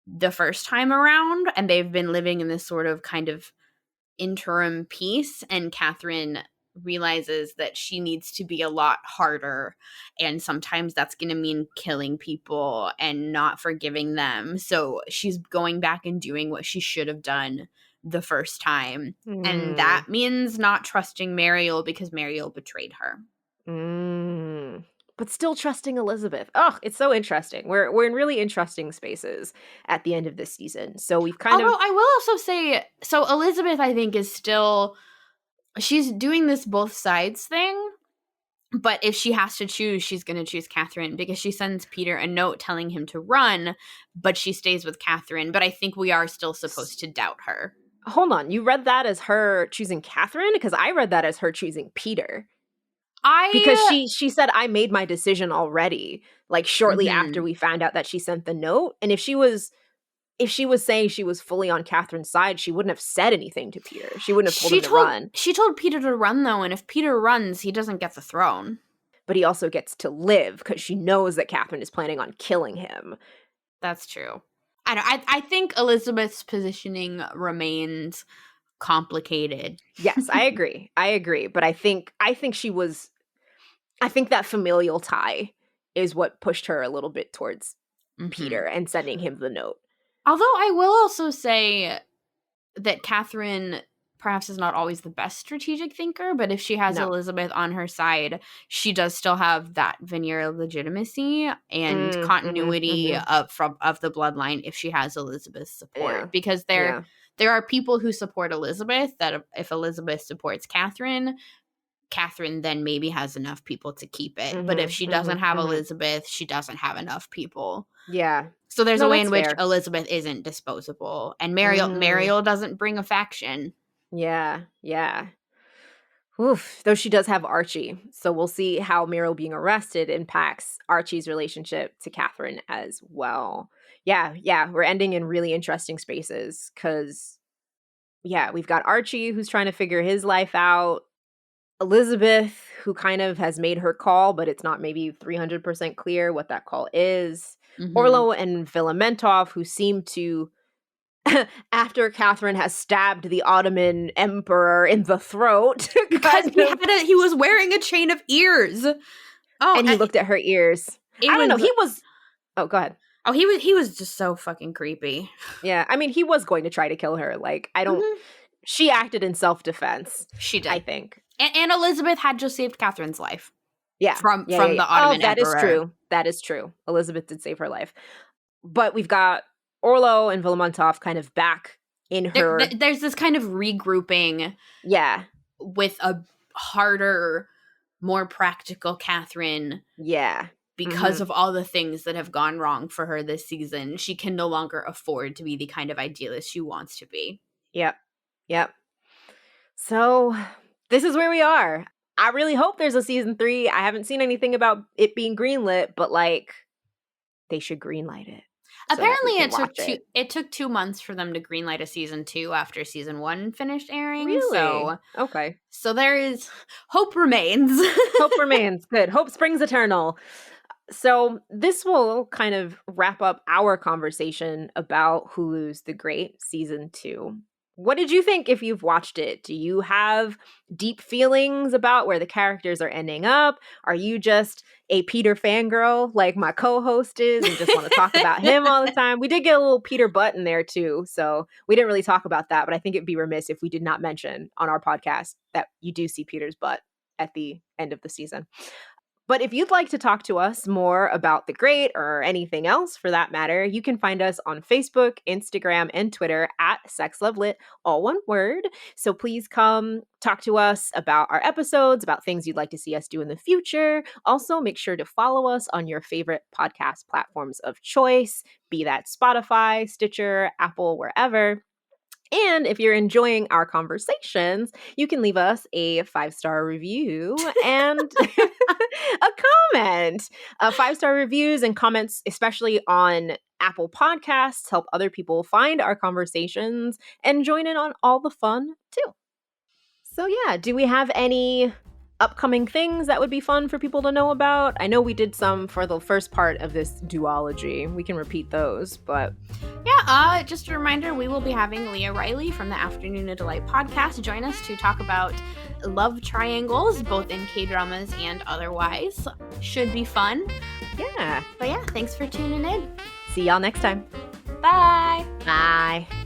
Speaker 2: the first time around, and they've been living in this sort of kind of interim peace, and Catherine realizes that she needs to be a lot harder, and sometimes that's going to mean killing people and not forgiving them. So she's going back and doing what she should have done the first time. And
Speaker 1: Hmm.
Speaker 2: that means not trusting Mariel because Mariel betrayed her.
Speaker 1: Mm. But still trusting Elizabeth. Oh, it's so interesting. We're in really interesting spaces at the end of this season. So we've kind
Speaker 2: Although
Speaker 1: of
Speaker 2: I will also say, so Elizabeth, I think, is still, she's doing this both sides thing. But if she has to choose, she's going to choose Catherine because she sends Peter a note telling him to run, but she stays with Catherine. But I think we are still supposed to doubt her.
Speaker 1: hold on. You read that as her choosing Catherine? Because I read that as her choosing Peter. Because
Speaker 2: I,
Speaker 1: she said I made my decision already, like shortly after
Speaker 2: mhm.
Speaker 1: we found out that she sent the note. And if she was saying she was fully on Catherine's side, she wouldn't have said anything to Peter. She wouldn't have told him to run.
Speaker 2: She told Peter to run though, and if Peter runs, he doesn't get the throne.
Speaker 1: But he also gets to live because she knows that Catherine is planning on killing him.
Speaker 2: That's true. I think Elizabeth's positioning remains complicated.
Speaker 1: Yes, I agree. I agree. But I think that familial tie is what pushed her a little bit towards
Speaker 2: Hmm.
Speaker 1: Peter and sending him the note.
Speaker 2: Although I will also say that Catherine perhaps is not always the best strategic thinker, but if she has
Speaker 1: No.
Speaker 2: Elizabeth on her side, she does still have that veneer of legitimacy and
Speaker 1: Mm, mhm,
Speaker 2: continuity
Speaker 1: mhm.
Speaker 2: of the bloodline if she has Elizabeth's
Speaker 1: Yeah.
Speaker 2: support. Because
Speaker 1: Yeah.
Speaker 2: there are people who support Elizabeth that if Elizabeth supports Catherine, Catherine then maybe has enough people to keep it. But if
Speaker 1: Mhm,
Speaker 2: she doesn't
Speaker 1: mhm,
Speaker 2: have
Speaker 1: mhm.
Speaker 2: Elizabeth, she doesn't have enough people.
Speaker 1: Yeah.
Speaker 2: So there's a
Speaker 1: No,
Speaker 2: way
Speaker 1: that's
Speaker 2: in which
Speaker 1: fair.
Speaker 2: Elizabeth isn't disposable, and
Speaker 1: Mm.
Speaker 2: Mariel doesn't bring a faction.
Speaker 1: Yeah. Yeah. Oof, though she does have Archie. So we'll see how Meryl being arrested impacts Archie's relationship to Catherine as well. Yeah, yeah, we're ending in really interesting spaces because, yeah, we've got Archie who's trying to figure his life out, Elizabeth who kind of has made her call, but it's not maybe 300% clear what that call is,
Speaker 2: Mhm.
Speaker 1: Orlo and Filamentov who seem to after Catherine has stabbed the Ottoman emperor in the throat,
Speaker 2: Because
Speaker 1: kind of,
Speaker 2: he was wearing a chain of ears. Oh,
Speaker 1: and he looked at her ears.
Speaker 2: it
Speaker 1: I don't know.
Speaker 2: was
Speaker 1: He was. Oh, go ahead.
Speaker 2: he was just so fucking creepy.
Speaker 1: Yeah, I mean, he was going to try to kill her. Like, I don't.
Speaker 2: Mhm.
Speaker 1: She acted in self defense.
Speaker 2: She
Speaker 1: I
Speaker 2: did.
Speaker 1: think.
Speaker 2: And Elizabeth had just saved Catherine's life
Speaker 1: Yeah, yeah, yeah,
Speaker 2: from
Speaker 1: yeah.
Speaker 2: the
Speaker 1: Oh,
Speaker 2: Ottoman
Speaker 1: that is
Speaker 2: emperor.
Speaker 1: true. That is true. Elizabeth did save her life, but we've got Orlo and Vilmontov kind of back in her.
Speaker 2: There's this kind of regrouping
Speaker 1: Yeah,
Speaker 2: with a harder, more practical Catherine
Speaker 1: yeah.
Speaker 2: because
Speaker 1: Hmm.
Speaker 2: of all the things that have gone wrong for her this season. She can no longer afford to be the kind of idealist she wants to be.
Speaker 1: Yep, yep. So this is where we are. I really hope there's a season 3. I haven't seen anything about it being greenlit, but like they should greenlight it so that we
Speaker 2: Apparently
Speaker 1: can watch it.
Speaker 2: it took 2 months for them to greenlight a season 2 after season 1 finished airing.
Speaker 1: Really? Okay.
Speaker 2: So there is hope remains.
Speaker 1: Hope remains. Good. Hope springs eternal. So this will kind of wrap up our conversation about Hulu's The Great season 2. What did you think if you've watched it? Do you have deep feelings about where the characters are ending up? Are you just a Peter fangirl like my co-host is and just want to talk about him all the time? We did get a little Peter butt in there too, so we didn't really talk about that, but I think it'd be remiss if we did not mention on our podcast that you do see Peter's butt at the end of the season. But if you'd like to talk to us more about The Great or anything else for that matter, you can find us on Facebook, Instagram, and Twitter at SexLoveLit, all one word. So please come talk to us about our episodes, about things you'd like to see us do in the future. Also, make sure to follow us on your favorite podcast platforms of choice, be that Spotify, Stitcher, Apple, wherever. And if you're enjoying our conversations, you can leave us a 5-star review and a comment. 5-star reviews and comments, especially on Apple Podcasts, help other people find our conversations and join in on all the fun too. So yeah, do we have any upcoming things that would be fun for people to know about? I know we did some for the first part of this duology. We can repeat those, but
Speaker 2: yeah, just a reminder, we will be having Leah Riley from the Afternoon of Delight podcast join us to talk about love triangles, both in K-dramas and otherwise. Should be fun.
Speaker 1: Yeah.
Speaker 2: But yeah, thanks for tuning in.
Speaker 1: See y'all next time.
Speaker 2: Bye.
Speaker 1: Bye.